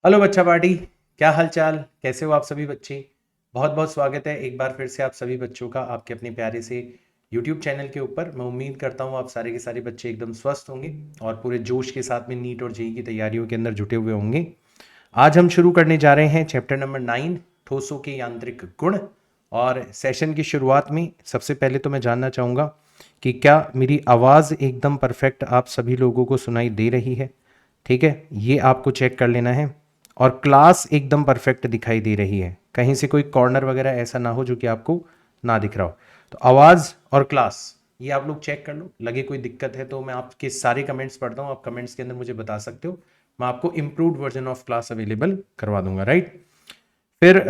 Hello बच्चा party, क्या हाल चाल, कैसे हो आप सभी बच्चे। बहुत बहुत स्वागत है एक बार फिर से आप सभी बच्चों का आपके अपने प्यारे से YouTube चैनल के ऊपर। मैं उम्मीद करता हूँ आप सारे के सारे बच्चे एकदम स्वस्थ होंगे और पूरे जोश के साथ में नीट और जेई की तैयारियों के अंदर जुटे हुए होंगे। आज हम शुरू करने जा रहे हैं चैप्टर नंबर 9, ठोसों के यांत्रिक गुण। और सेशन की शुरुआत में सबसे पहले तो मैं जानना चाहूँगा कि क्या मेरी आवाज़ एकदम परफेक्ट आप सभी लोगों को सुनाई दे रही है। ठीक है, ये आपको चेक कर लेना है। और क्लास एकदम परफेक्ट दिखाई दे रही है, कहीं से कोई कॉर्नर वगैरह ऐसा ना हो जो कि आपको ना दिख रहा हो। तो आवाज़ और क्लास ये आप लोग चेक कर लो, लगे कोई दिक्कत है तो मैं आपके सारे कमेंट्स पढ़ता हूँ, आप कमेंट्स के अंदर मुझे बता सकते हो, मैं आपको improved version of class available करवा दूंगा। राइट, फिर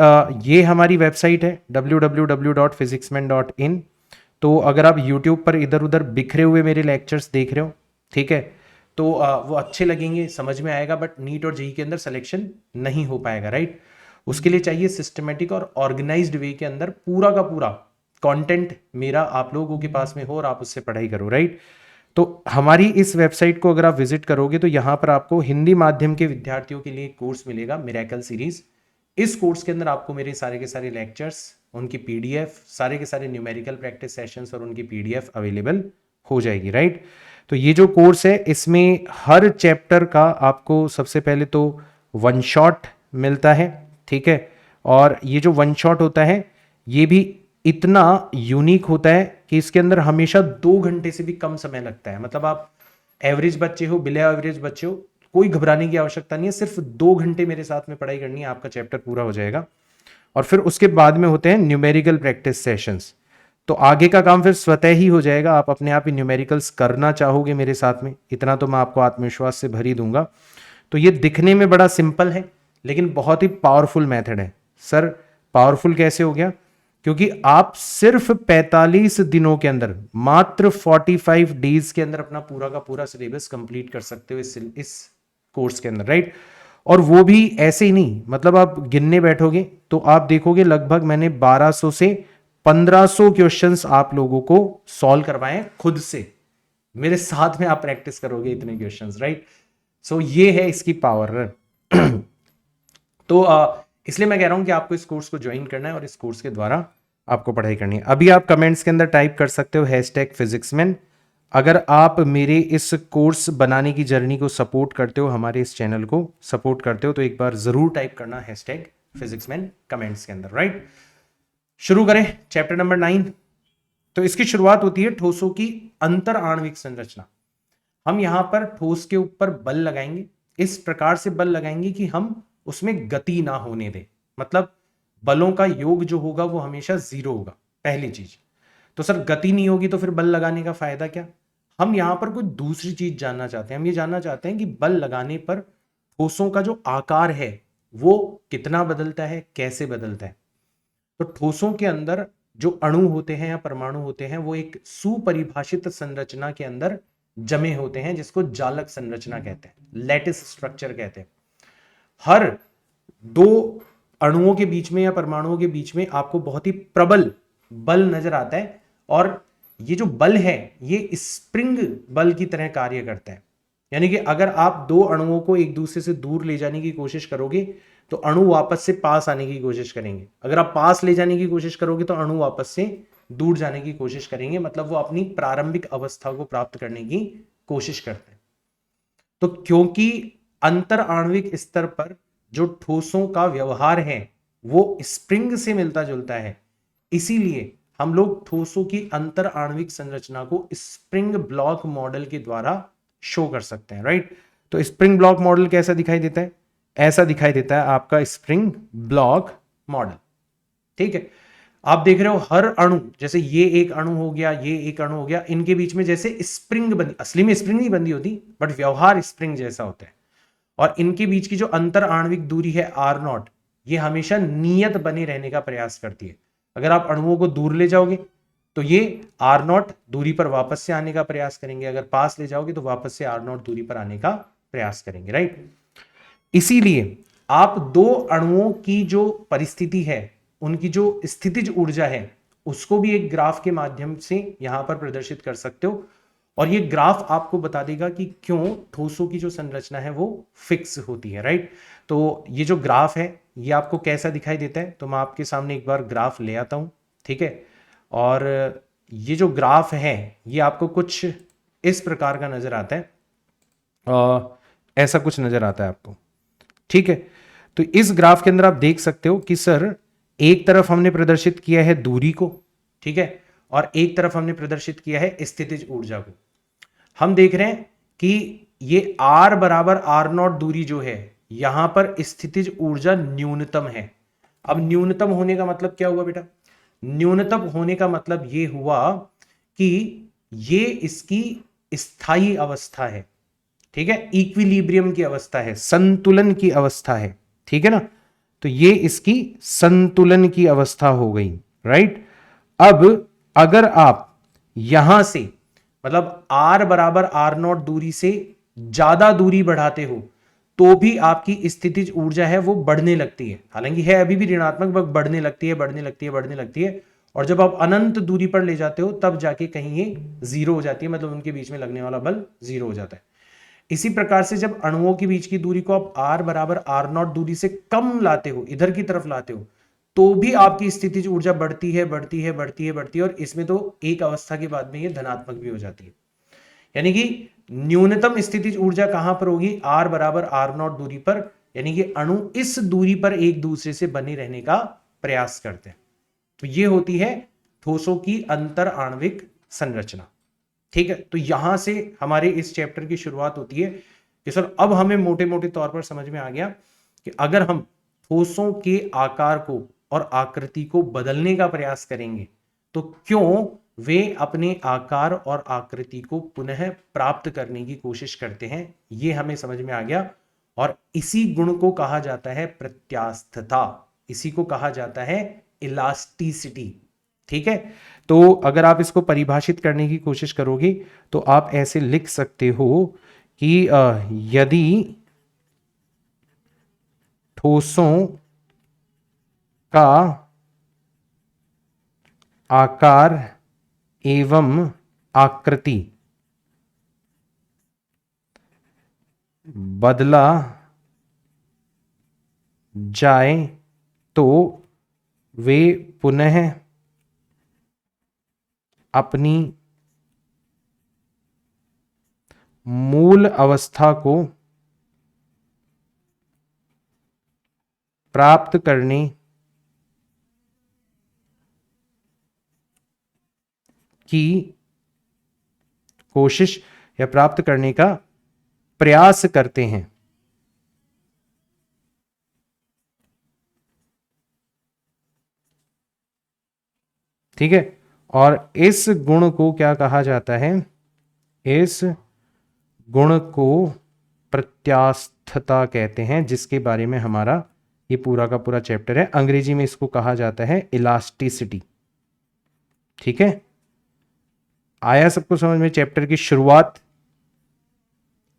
ये हमारी वेबसाइट है www.physicsman.in। तो अगर आप YouTube पर इधर उधर बिखरे हुए मेरे लेक्चर्स देख रहे हो, ठीक है, तो वो अच्छे लगेंगे, समझ में आएगा, बट नीट और जेई के अंदर सिलेक्शन नहीं हो पाएगा। राइट, उसके लिए चाहिए सिस्टमेटिक और ऑर्गेनाइज्ड वे के अंदर पूरा का पूरा कंटेंट मेरा आप लोगों के पास में हो और आप उससे पढ़ाई करो। राइट, तो हमारी इस वेबसाइट को अगर आप विजिट करोगे तो यहाँ पर आपको हिंदी माध्यम के विद्यार्थियों के लिए एक कोर्स मिलेगा, मिरेकल सीरीज। इस कोर्स के अंदर आपको मेरे सारे के सारे लेक्चर्स, उनकी पीडीएफ, सारे के सारे न्यूमेरिकल प्रैक्टिस सेशंस और उनकी पीडीएफ अवेलेबल हो जाएगी। राइट, तो ये जो कोर्स है इसमें हर चैप्टर का आपको सबसे पहले तो वन शॉट मिलता है। ठीक है, और ये जो वन शॉट होता है ये भी इतना यूनिक होता है कि इसके अंदर हमेशा 2 घंटे से भी कम समय लगता है। मतलब आप एवरेज बच्चे हो, बिलो एवरेज बच्चे हो, कोई घबराने की आवश्यकता नहीं है, सिर्फ 2 घंटे मेरे साथ में पढ़ाई करनी है, आपका चैप्टर पूरा हो जाएगा। और फिर उसके बाद में होते हैं न्यूमेरिकल प्रैक्टिस सेशंस। तो आगे का काम फिर स्वतः ही हो जाएगा, आप अपने आप ही न्यूमेरिकल्स करना चाहोगे मेरे साथ में, इतना तो मैं आपको आत्मविश्वास से भर ही दूंगा। तो ये दिखने में बड़ा सिंपल है लेकिन बहुत ही पावरफुल मेथड है। सर पावरफुल कैसे हो गया? क्योंकि आप सिर्फ 45 दिनों के अंदर, मात्र 45 डेज के अंदर अपना पूरा का पूरा सिलेबस कंप्लीट कर सकते हो इस कोर्स के अंदर। राइट, और वो भी ऐसे ही नहीं, मतलब आप गिनने बैठोगे तो आप देखोगे लगभग मैंने 1200 से 1500 क्वेश्चंस आप लोगों को सॉल्व करवाए खुद से, मेरे साथ में आप प्रैक्टिस करोगे इतने क्वेश्चंस। राइट, सो ये है इसकी पावर। तो इसलिए मैं कह रहा हूं कि आपको इस कोर्स को ज्वाइन करना है और इस कोर्स के द्वारा आपको पढ़ाई करनी है। अभी आप कमेंट्स के अंदर टाइप कर सकते हो #फिजिक्समैन। अगर आप मेरे इस कोर्स बनाने की जर्नी को सपोर्ट करते हो, हमारे इस चैनल को सपोर्ट करते हो, तो एक बार जरूर टाइप करना #फिजिक्समैन कमेंट्स के अंदर। राइट, शुरू करें चैप्टर नंबर 9। तो इसकी शुरुआत होती है ठोसों की अंतर आणविक संरचना। हम यहां पर ठोस के ऊपर बल लगाएंगे, इस प्रकार से बल लगाएंगे कि हम उसमें गति ना होने दें। मतलब बलों का योग जो होगा वो हमेशा 0 होगा, पहली चीज। तो सर गति नहीं होगी तो फिर बल लगाने का फायदा क्या? हम यहां पर कोई दूसरी चीज जानना चाहते हैं। हम ये जानना चाहते हैं कि बल लगाने पर ठोसों का जो आकार है वो कितना बदलता है, कैसे बदलता है। तो ठोसों के अंदर जो अणु होते हैं या परमाणु होते हैं वो एक सुपरिभाषित संरचना के अंदर जमे होते हैं, जिसको जालक संरचना कहते हैं, लैटिस स्ट्रक्चर कहते हैं। हर दो अणुओं के बीच में या परमाणुओं के बीच में आपको बहुत ही प्रबल बल नजर आता है, और ये जो बल है ये स्प्रिंग बल की तरह कार्य करता है। यानी कि अगर आप दो अणुओं को एक दूसरे से दूर ले जाने की कोशिश करोगे तो अणु वापस से पास आने की कोशिश करेंगे, अगर आप पास ले जाने की कोशिश करोगे तो अणु वापस से दूर जाने की कोशिश करेंगे। मतलब वो अपनी प्रारंभिक अवस्था को प्राप्त करने की कोशिश करते हैं। तो क्योंकि अंतर आणविक स्तर पर जो ठोसों का व्यवहार है वो स्प्रिंग से मिलता जुलता है, इसीलिए हम लोग ठोसों की अंतर आणविक संरचना को स्प्रिंग ब्लॉक मॉडल के द्वारा शो कर सकते हैं। राइट, तो स्प्रिंग ब्लॉक मॉडल कैसा दिखाई देता है? ऐसा दिखाई देता है आपका स्प्रिंग ब्लॉक मॉडल। ठीक है, आप देख रहे हो हर अणु, जैसे ये एक अणु हो गया, ये एक अणु हो गया, इनके बीच में जैसे स्प्रिंग बंदी, असली में स्प्रिंग नहीं बंदी होती बट व्यवहार स्प्रिंग जैसा होता है। और इनके बीच की जो अंतर आणविक दूरी है R0, ये हमेशा नियत बने रहने का प्रयास करती है। अगर आप अणुओं को दूर ले जाओगे तो ये R0 दूरी पर वापस से आने का प्रयास करेंगे, अगर पास ले जाओगे तो वापस से R0 दूरी पर आने का प्रयास करेंगे। राइट, इसीलिए आप दो अणुओं की जो परिस्थिति है, उनकी जो स्थितिज ऊर्जा है, उसको भी एक ग्राफ के माध्यम से यहां पर प्रदर्शित कर सकते हो। और ये ग्राफ आपको बता देगा कि क्यों ठोसों की जो संरचना है वो फिक्स होती है, राइट। तो ये जो ग्राफ है ये आपको कैसा दिखाई देता है, तो मैं आपके सामने एक बार ग्राफ ले आता हूं, ठीक है। और ये जो ग्राफ है ये आपको कुछ इस प्रकार का नजर आता है, ऐसा कुछ नजर आता है आपको, ठीक है। तो इस ग्राफ के अंदर आप देख सकते हो कि सर एक तरफ हमने प्रदर्शित किया है दूरी को, ठीक है, और एक तरफ हमने प्रदर्शित किया है स्थितिज ऊर्जा को। हम देख रहे हैं कि ये R बराबर R0 दूरी जो है यहां पर स्थितिज ऊर्जा न्यूनतम है। अब न्यूनतम होने का मतलब क्या हुआ बेटा? न्यूनतम होने का मतलब ये हुआ कि ये इसकी स्थायी अवस्था है, ठीक है, इक्विलिब्रियम की अवस्था है, संतुलन की अवस्था है, ठीक है ना। तो ये इसकी संतुलन की अवस्था हो गई, राइट। अब अगर आप यहां से मतलब R बराबर R0 दूरी से ज्यादा दूरी बढ़ाते हो तो भी आपकी स्थितिज ऊर्जा है वो बढ़ने लगती है, हालांकि है अभी भी ऋणात्मक, बढ़ने लगती है, बढ़ने लगती है, बढ़ने लगती है। और जब आप अनंत दूरी पर ले जाते हो तब जाके कहीं ये जीरो हो जाती है, मतलब उनके बीच में लगने वाला बल जीरो हो जाता है। इसी प्रकार से जब अणुओं के बीच की दूरी को आप R बराबर R0 दूरी से कम लाते हो, इधर की तरफ लाते हो, तो भी आपकी स्थितिज ऊर्जा बढ़ती है, बढ़ती है, बढ़ती है, बढ़ती है, और इसमें तो एक अवस्था के बाद में ये धनात्मक भी हो जाती है। यानी कि न्यूनतम स्थितिज ऊर्जा कहां पर होगी? R बराबर R0 दूरी पर, यानी कि अणु इस दूरी पर एक दूसरे से बने रहने का प्रयास करते हैं। तो ये होती है ठोसों की अंतर आणविक संरचना, ठीक है। तो यहां से हमारे इस चैप्टर की शुरुआत होती है कि सर अब हमें मोटे मोटे तौर पर समझ में आ गया कि अगर हम ठोसों के आकार को और आकृति को बदलने का प्रयास करेंगे तो क्यों वे अपने आकार और आकृति को पुनः प्राप्त करने की कोशिश करते हैं, ये हमें समझ में आ गया। और इसी गुण को कहा जाता है प्रत्यास्थता, इसी को कहा जाता है इलास्टिसिटी, ठीक है। तो अगर आप इसको परिभाषित करने की कोशिश करोगे तो आप ऐसे लिख सकते हो कि यदि ठोसों का आकार एवं आकृति बदला जाए तो वे पुनः अपनी मूल अवस्था को प्राप्त करने की कोशिश या प्राप्त करने का प्रयास करते हैं, ठीक है। और इस गुण को क्या कहा जाता है? इस गुण को प्रत्यास्थता कहते हैं, जिसके बारे में हमारा ये पूरा का पूरा चैप्टर है। अंग्रेजी में इसको कहा जाता है इलास्टिसिटी, ठीक है। आया सबको समझ में चैप्टर की शुरुआत,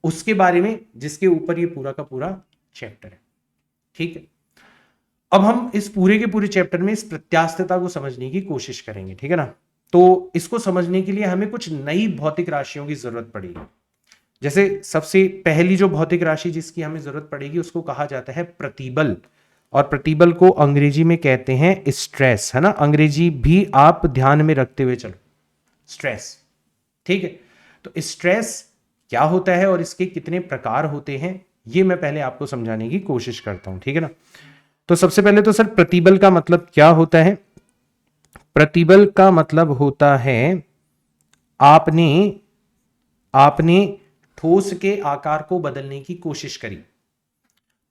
उसके बारे में जिसके ऊपर ये पूरा का पूरा चैप्टर है, ठीक है। अब हम इस पूरे के पूरे चैप्टर में इस प्रत्यास्थता को समझने की कोशिश करेंगे, ठीक है ना। तो इसको समझने के लिए हमें कुछ नई भौतिक राशियों की जरूरत पड़ेगी। जैसे सबसे पहली जो भौतिक राशि जिसकी हमें जरूरत पड़ेगी उसको कहा जाता है प्रतिबल, और प्रतिबल को अंग्रेजी में कहते हैं स्ट्रेस, है ना। अंग्रेजी भी आप ध्यान में रखते हुए चलो, स्ट्रेस, ठीक है। तो स्ट्रेस क्या होता है और इसके कितने प्रकार होते हैं ये मैं पहले आपको समझाने की कोशिश करता हूं, ठीक है ना। तो सबसे पहले तो सर प्रतिबल का मतलब क्या होता है? प्रतिबल का मतलब होता है आपने ठोस के आकार को बदलने की कोशिश करी,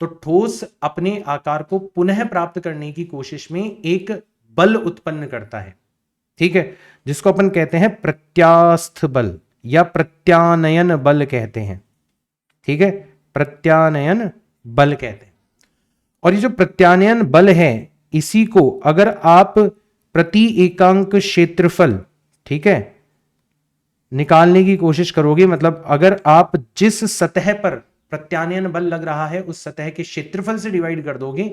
तो ठोस अपने आकार को पुनः प्राप्त करने की कोशिश में एक बल उत्पन्न करता है, ठीक है, जिसको अपन कहते हैं प्रत्यास्थ बल या प्रत्यानयन बल कहते हैं, ठीक है, प्रत्यानयन बल कहते हैं। और ये जो प्रत्यानयन बल है इसी को अगर आप प्रति एकांक क्षेत्रफल, ठीक है, निकालने की कोशिश करोगे, मतलब अगर आप जिस सतह पर प्रत्यानयन बल लग रहा है उस सतह के क्षेत्रफल से डिवाइड कर दोगे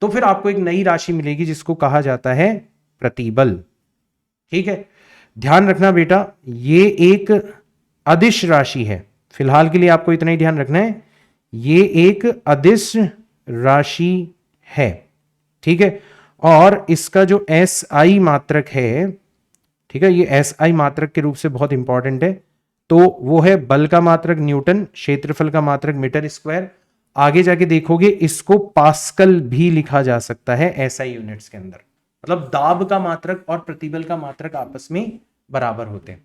तो फिर आपको एक नई राशि मिलेगी जिसको कहा जाता है प्रतिबल, ठीक है। ध्यान रखना बेटा, ये एक अदिश राशि है। फिलहाल के लिए आपको इतना ही ध्यान रखना है, ये एक अदिश राशि है, ठीक है। और इसका जो एस आई मात्रक है, ठीक है, ये एस आई मात्रक के रूप से बहुत इंपॉर्टेंट है। तो वो है बल का मात्रक न्यूटन, क्षेत्रफल का मात्रक मीटर स्क्वायर। आगे जाके देखोगे इसको पास्कल भी लिखा जा सकता है एसआई यूनिट्स के अंदर, मतलब दाब का मात्रक और प्रतिबल का मात्रक आपस में बराबर होते हैं।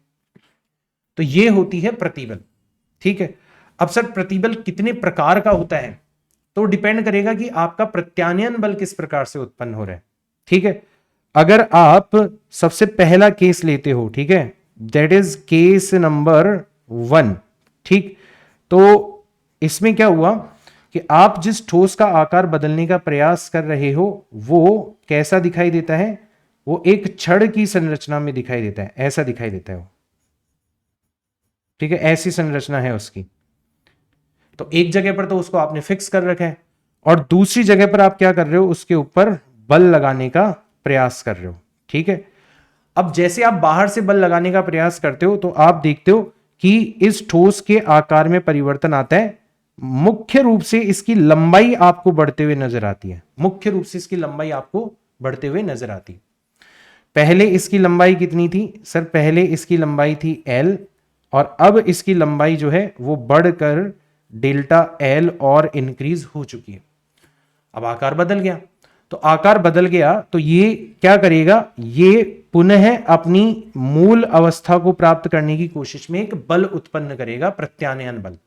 तो ये होती है प्रतिबल, ठीक है। अब सर प्रतिबल कितने प्रकार का होता है, तो डिपेंड करेगा कि आपका प्रत्यानयन बल किस प्रकार से उत्पन्न हो रहा है, ठीक है। अगर आप सबसे पहला केस लेते हो, ठीक है, दैट इज केस नंबर 1, ठीक, तो इसमें क्या हुआ कि आप जिस ठोस का आकार बदलने का प्रयास कर रहे हो वो कैसा दिखाई देता है, वो एक छड़ की संरचना में दिखाई देता है, ऐसा दिखाई देता है वो, ठीक है, ऐसी संरचना है उसकी। तो एक जगह पर तो उसको आपने फिक्स कर रखा है और दूसरी जगह पर आप क्या कर रहे हो, उसके ऊपर बल लगाने का प्रयास कर रहे हो, ठीक है। अब जैसे आप बाहर से बल लगाने का प्रयास करते हो तो आप देखते हो कि इस ठोस के आकार में परिवर्तन आता है। मुख्य रूप से इसकी लंबाई आपको बढ़ते हुए नजर आती है, मुख्य रूप से इसकी लंबाई आपको बढ़ते हुए नजर आती है। पहले इसकी लंबाई कितनी थी सर, पहले इसकी लंबाई थी L और अब इसकी लंबाई जो है वो बढ़कर डेल्टा L और इंक्रीज हो चुकी है। अब आकार बदल गया, तो आकार बदल गया तो ये क्या करेगा, ये पुनः अपनी मूल अवस्था को प्राप्त करने की कोशिश में एक बल उत्पन्न करेगा, प्रत्यानयन बल।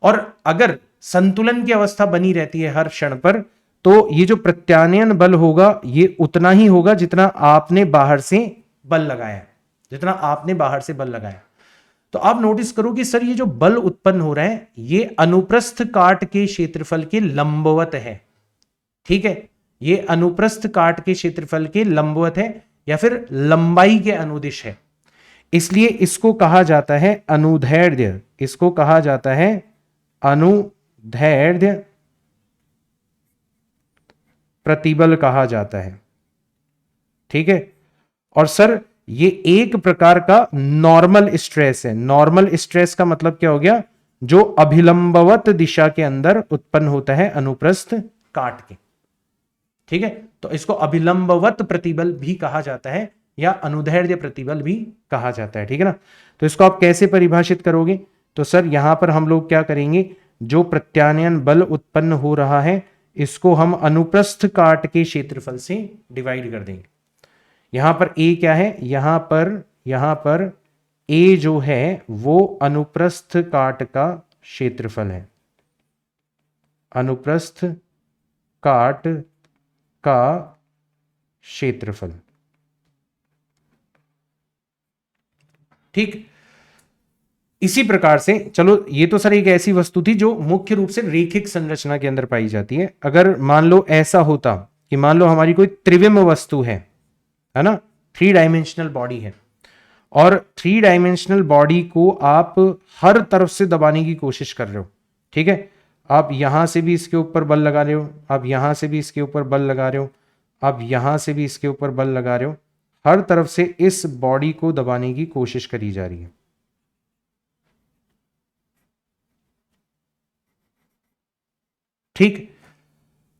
और अगर संतुलन की अवस्था बनी रहती है हर क्षण पर, तो ये जो प्रत्यानयन बल होगा ये उतना ही होगा जितना आपने बाहर से बल लगाया, जितना आपने बाहर से बल लगाया। तो आप नोटिस करो कि सर ये जो बल उत्पन्न हो रहा है ये अनुप्रस्थ काट के क्षेत्रफल के लंबवत है, ठीक है, ये अनुप्रस्थ काट के क्षेत्रफल के लंबवत है या फिर लंबाई के अनुदिश है। इसलिए इसको कहा जाता है अनुदैर्ध्य, इसको कहा जाता है अनुदैर्ध्य प्रतिबल कहा जाता है, ठीक है। और सर ये एक प्रकार का नॉर्मल स्ट्रेस है। नॉर्मल स्ट्रेस का मतलब क्या हो गया, जो अभिलंबवत दिशा के अंदर उत्पन्न होता है अनुप्रस्थ काट के, ठीक है। तो इसको अभिलंबवत प्रतिबल भी कहा जाता है या अनुदैर्ध्य प्रतिबल भी कहा जाता है, ठीक है ना। तो इसको आप कैसे परिभाषित करोगे, तो सर यहां पर हम लोग क्या करेंगे, जो प्रत्यानयन बल उत्पन्न हो रहा है इसको हम अनुप्रस्थ काट के क्षेत्रफल से डिवाइड कर देंगे। यहां पर ए क्या है, यहां पर ए जो है वो अनुप्रस्थ काट का क्षेत्रफल है, अनुप्रस्थ काट का क्षेत्रफल, ठीक। इसी प्रकार से चलो, ये तो सर एक ऐसी वस्तु थी जो मुख्य रूप से रेखिक संरचना के अंदर पाई जाती है। अगर मान लो ऐसा होता कि मान लो हमारी कोई त्रिविम वस्तु है ना, 3 डायमेंशनल बॉडी है और 3 डायमेंशनल बॉडी को आप हर तरफ से दबाने की कोशिश कर रहे हो, ठीक है। आप यहां से भी इसके ऊपर बल लगा रहे हो, आप यहां से भी इसके ऊपर बल लगा रहे हो, आप यहां से भी इसके ऊपर बल लगा रहे हो, हर तरफ से इस बॉडी को दबाने की कोशिश करी जा रही है, ठीक।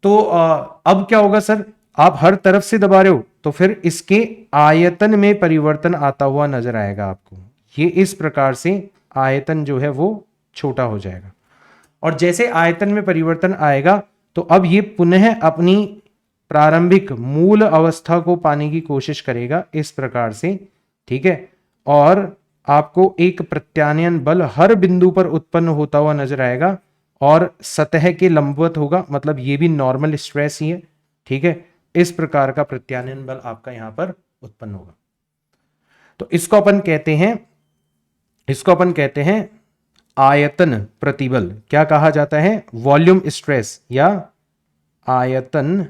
तो अब क्या होगा सर, आप हर तरफ से दबा रहे हो तो फिर इसके आयतन में परिवर्तन आता हुआ नजर आएगा आपको। ये इस प्रकार से आयतन जो है वो छोटा हो जाएगा और जैसे आयतन में परिवर्तन आएगा तो अब ये पुनः अपनी प्रारंभिक मूल अवस्था को पाने की कोशिश करेगा इस प्रकार से, ठीक है। और आपको एक प्रत्यानयन बल हर बिंदु पर उत्पन्न होता हुआ नजर आएगा और सतह के लंबवत होगा, मतलब ये भी नॉर्मल स्ट्रेस ही है, ठीक है। इस प्रकार का प्रत्यानयन बल आपका यहां पर उत्पन्न होगा। तो इसको अपन कहते हैं आयतन प्रतिबल। क्या कहा जाता है, वॉल्यूम स्ट्रेस या आयतन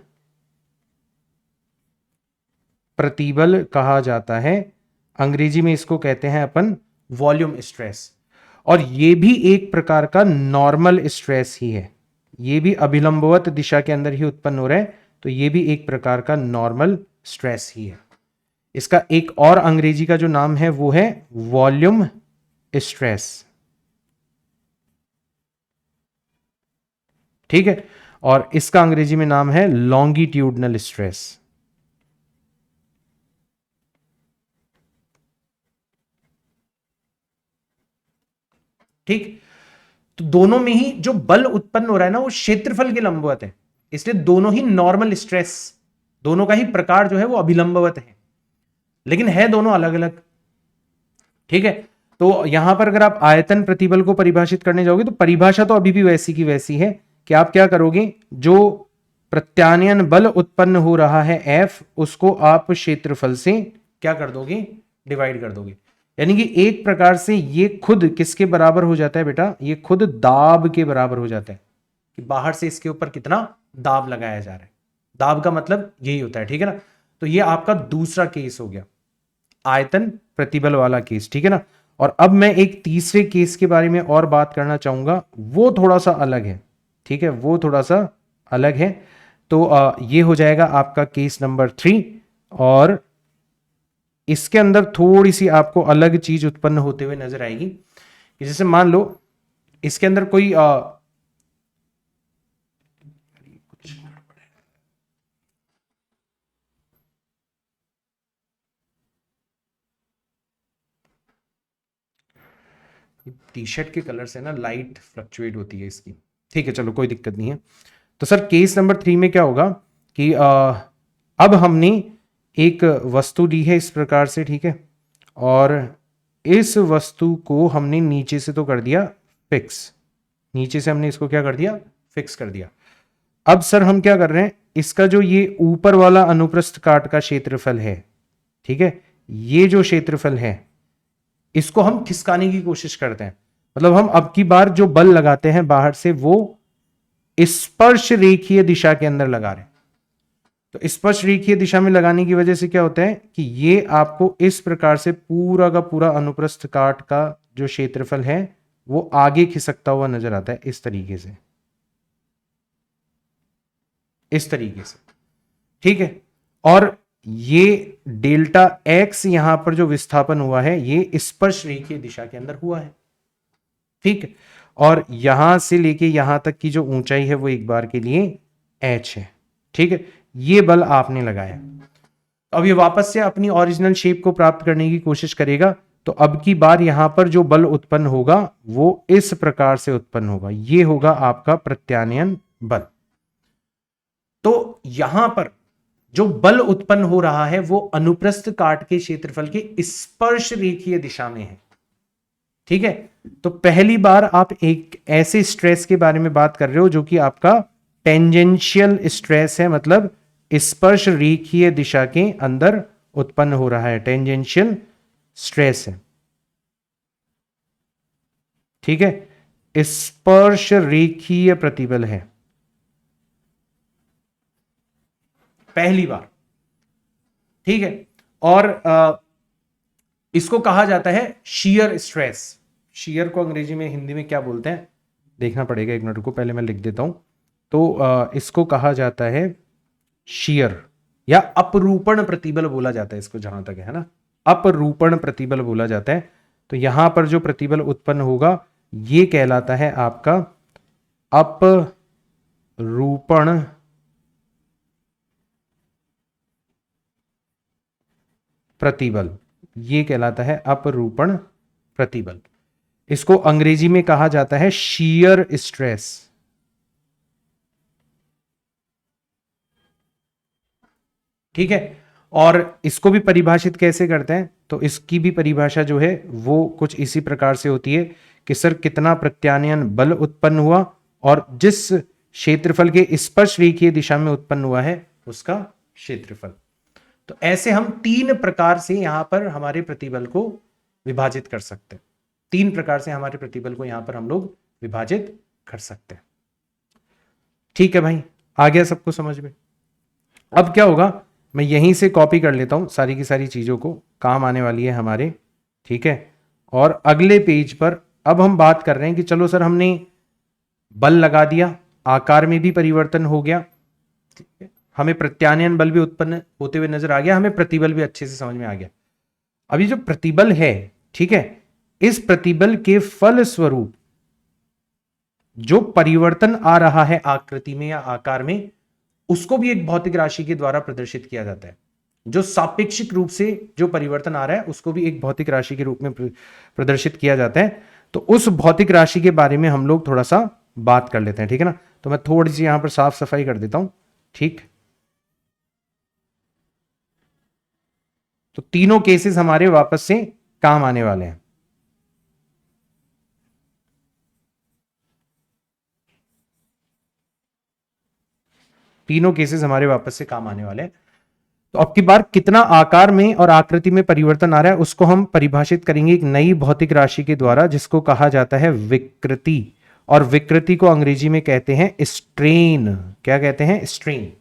प्रतिबल कहा जाता है। अंग्रेजी में इसको कहते हैं अपन वॉल्यूम स्ट्रेस। और ये भी एक प्रकार का नॉर्मल स्ट्रेस ही है, ये भी अभिलंबवत दिशा के अंदर ही उत्पन्न हो रहा है, तो ये भी एक प्रकार का नॉर्मल स्ट्रेस ही है। इसका एक और अंग्रेजी का जो नाम है वो है वॉल्यूम स्ट्रेस, ठीक है, और इसका अंग्रेजी में नाम है लॉन्गिट्यूडनल स्ट्रेस। ठीक, तो दोनों में ही जो बल उत्पन्न हो रहा है ना वो क्षेत्रफल के लंबवत है, इसलिए दोनों ही नॉर्मल स्ट्रेस, दोनों का ही प्रकार जो है वो अभिलंबवत है, लेकिन है दोनों अलग अलग। ठीक है, तो यहां पर अगर आप आयतन प्रतिबल को परिभाषित करने जाओगे तो परिभाषा तो अभी भी वैसी की वैसी है कि आप क्या करोगे, जो प्रत्यानयन बल उत्पन्न हो रहा है F, उसको आप क्षेत्रफल से क्या कर दोगे, डिवाइड कर दोगे। यानी कि एक प्रकार से ये खुद किसके बराबर हो जाता है बेटा, ये खुद दाब के बराबर हो जाता है कि बाहर से इसके ऊपर कितना दाब लगाया जा रहा है। दाब का मतलब यही होता है, ठीक है ना। तो ये आपका दूसरा केस हो गया, आयतन प्रतिबल वाला केस, ठीक है ना। और अब मैं एक तीसरे केस के बारे में और बात करना चाहूंगा, वो थोड़ा सा अलग है, ठीक है, वो थोड़ा सा अलग है। तो ये हो जाएगा आपका केस नंबर 3, और इसके अंदर थोड़ी सी आपको अलग चीज उत्पन्न होते हुए नजर आएगी कि जैसे मान लो इसके अंदर कोई टी शर्ट के कलर से ना लाइट फ्लक्चुएट होती है इसकी, ठीक है, चलो कोई दिक्कत नहीं है। तो सर केस नंबर 3 में क्या होगा कि अब हमने एक वस्तु ली है इस प्रकार से, ठीक है, और इस वस्तु को हमने नीचे से तो कर दिया फिक्स, नीचे से हमने इसको क्या कर दिया, फिक्स कर दिया। अब सर हम क्या कर रहे हैं, इसका जो ये ऊपर वाला अनुप्रस्थ काट का क्षेत्रफल है, ठीक है, ये जो क्षेत्रफल है इसको हम खिसकाने की कोशिश करते हैं। मतलब हम अब की बार जो बल लगाते हैं बाहर से वो स्पर्श रेखीय दिशा के अंदर लगा रहे हैं। तो स्पर्श रेखीय दिशा में लगाने की वजह से क्या होता है कि ये आपको इस प्रकार से पूरा का पूरा अनुप्रस्थ काट का जो क्षेत्रफल है वो आगे खिसकता हुआ नजर आता है, इस तरीके से, इस तरीके से, ठीक है। और ये डेल्टा एक्स यहां पर जो विस्थापन हुआ है ये स्पर्श रेखीय दिशा के अंदर हुआ है, ठीक है। और यहां से लेके यहां तक की जो ऊंचाई है वो एक बार के लिए h है, ठीक है। ये बल आपने लगाया, अब ये वापस से अपनी ओरिजिनल शेप को प्राप्त करने की कोशिश करेगा। तो अब की बार यहां पर जो बल उत्पन्न होगा वो इस प्रकार से उत्पन्न होगा, ये होगा आपका प्रत्यानयन बल। तो यहां पर जो बल उत्पन्न हो रहा है वो अनुप्रस्थ काट के क्षेत्रफल के स्पर्श रेखीय दिशा में है, ठीक है। तो पहली बार आप एक ऐसे स्ट्रेस के बारे में बात कर रहे हो जो कि आपका टेंजेंशियल स्ट्रेस है, मतलब स्पर्श रेखीय दिशा के अंदर उत्पन्न हो रहा है, टेंजेंशियल स्ट्रेस है, ठीक है, स्पर्श रेखीय प्रतिबल है पहली बार, ठीक है। और इसको कहा जाता है शीयर स्ट्रेस। शीयर को अंग्रेजी में हिंदी में क्या बोलते हैं देखना पड़ेगा, एक मिनट को पहले मैं लिख देता हूं। तो इसको कहा जाता है शीयर या अपरूपण प्रतिबल बोला जाता है इसको, जहां तक है ना, अपरूपण प्रतिबल बोला जाता है। तो यहां पर जो प्रतिबल उत्पन्न होगा ये कहलाता है आपका अपरूपण प्रतिबल, ये कहलाता है अपरूपण प्रतिबल। इसको अंग्रेजी में कहा जाता है शीयर स्ट्रेस, ठीक है। और इसको भी परिभाषित कैसे करते हैं, तो इसकी भी परिभाषा जो है वो कुछ इसी प्रकार से होती है कि सर कितना प्रत्यानयन बल उत्पन्न हुआ और जिस क्षेत्रफल के स्पर्श रेखीय दिशा में उत्पन्न हुआ है उसका क्षेत्रफल। तो ऐसे हम 3 प्रकार से यहां पर हमारे प्रतिबल को विभाजित कर सकते हैं, 3 प्रकार से हमारे प्रतिबल को यहां पर हम लोग विभाजित कर सकते हैं, ठीक है भाई, आ गया सबको समझ में। अब क्या होगा, मैं यहीं से कॉपी कर लेता हूं सारी की सारी चीजों को, काम आने वाली है हमारे, ठीक है। और अगले पेज पर अब हम बात कर रहे हैं कि चलो सर हमने बल लगा दिया, आकार में भी परिवर्तन हो गया, ठीक है, हमें प्रत्यानयन बल भी उत्पन्न होते हुए नजर आ गया, हमें प्रतिबल भी अच्छे से समझ में आ गया। अभी जो प्रतिबल है, ठीक है, इस प्रतिबल के फल स्वरूप जो परिवर्तन आ रहा है आकृति में या आकार में, उसको भी एक भौतिक राशि के द्वारा प्रदर्शित किया जाता है। जो सापेक्षिक रूप से जो परिवर्तन आ रहा है उसको भी एक भौतिक राशि के रूप में प्रदर्शित किया जाता है। तो उस भौतिक राशि के बारे में हम लोग थोड़ा सा बात कर लेते हैं, ठीक है ना। तो मैं थोड़ी सी यहां पर साफ सफाई कर देता हूं, ठीक। तो तीनों केसेस हमारे वापस से काम आने वाले हैं। तीनों केसेस हमारे वापस से काम आने वाले हैं। तो अब की बार कितना आकार में और आकृति में परिवर्तन आ रहा है उसको हम परिभाषित करेंगे एक नई भौतिक राशि के द्वारा, जिसको कहा जाता है विकृति। और विकृति को अंग्रेजी में कहते हैं स्ट्रेन। क्या कहते हैं? स्ट्रेन।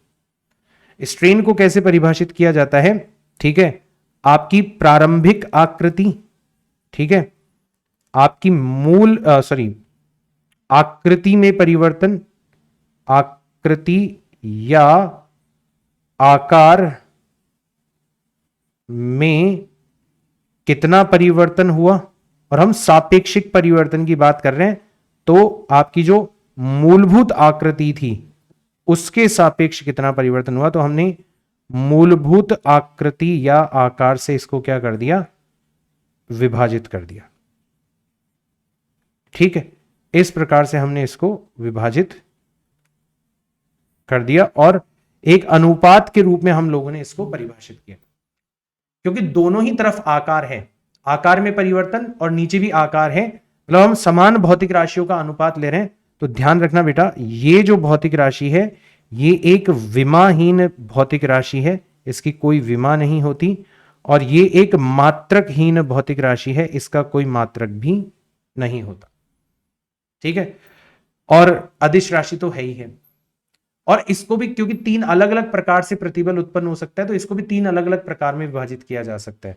स्ट्रेन को कैसे परिभाषित किया जाता है? ठीक है, आपकी प्रारंभिक आकृति, ठीक है, आपकी मूल आकृति में परिवर्तन, आकृति या आकार में कितना परिवर्तन हुआ, और हम सापेक्षिक परिवर्तन की बात कर रहे हैं, तो आपकी जो मूलभूत आकृति थी उसके सापेक्ष कितना परिवर्तन हुआ। तो हमने मूलभूत आकृति या आकार से इसको क्या कर दिया? विभाजित कर दिया, ठीक है। इस प्रकार से हमने इसको विभाजित कर दिया और एक अनुपात के रूप में हम लोगों ने इसको परिभाषित किया, क्योंकि दोनों ही तरफ आकार है, आकार में परिवर्तन और नीचे भी आकार है, मतलब हम समान भौतिक राशियों का अनुपात ले रहे हैं। तो ध्यान रखना बेटा, ये जो भौतिक राशि है ये एक विमाहीन भौतिक राशि है, इसकी कोई विमा नहीं होती, और ये एक मात्रकहीन भौतिक राशि है, इसका कोई मात्रक भी नहीं होता, ठीक है। और अदिश राशि तो है ही है। और इसको भी, क्योंकि तीन अलग अलग प्रकार से प्रतिबल उत्पन्न हो सकता है, तो इसको भी तीन अलग अलग प्रकार में विभाजित किया जा सकता है।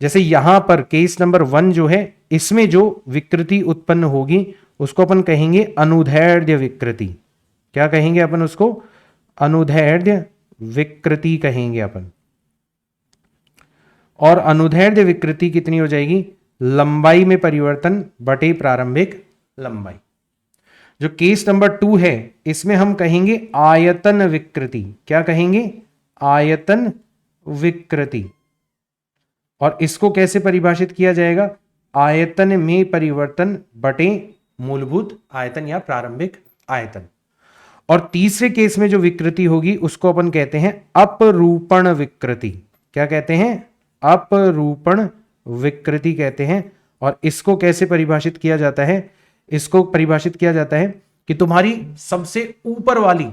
जैसे यहां पर केस नंबर 1 जो है, इसमें जो विकृति उत्पन्न होगी उसको अपन कहेंगे अनुदैर्ध्य विकृति। क्या कहेंगे अपन उसको? अनुदैर्ध्य विकृति कहेंगे अपन। और अनुदैर्ध्य विकृति कितनी हो जाएगी? लंबाई में परिवर्तन बटे प्रारंभिक लंबाई। जो केस नंबर 2 है इसमें हम कहेंगे आयतन विकृति। क्या कहेंगे? आयतन विकृति। और इसको कैसे परिभाषित किया जाएगा? आयतन में परिवर्तन बटे मूलभूत आयतन या प्रारंभिक आयतन। और तीसरे केस में जो विकृति होगी उसको अपन कहते हैं अपरूपण विकृति। क्या कहते हैं? अपरूपण विकृति कहते हैं। और इसको कैसे परिभाषित किया जाता है? इसको परिभाषित किया जाता है कि तुम्हारी सबसे ऊपर वाली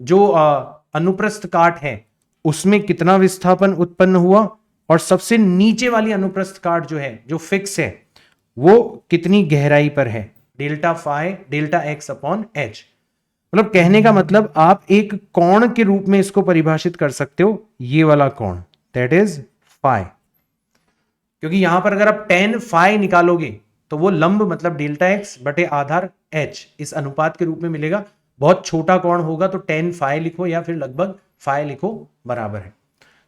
जो अनुप्रस्थ काट है उसमें कितना विस्थापन उत्पन्न हुआ, और सबसे नीचे वाली अनुप्रस्थ काट जो है, जो फिक्स है, वो कितनी गहराई पर है, delta phi delta x upon h. मतलब कहने का मतलब आप एक कोण के रूप में इसको परिभाषित कर सकते हो, ये वाला कोण, दैट इज फाई। क्योंकि यहां पर अगर आप tan फाई निकालोगे तो वो लंब मतलब डेल्टा एक्स बटे आधार एच इस अनुपात के रूप में मिलेगा। बहुत छोटा कोण होगा तो tan फाई लिखो या फिर लगभग फाई लिखो, बराबर है।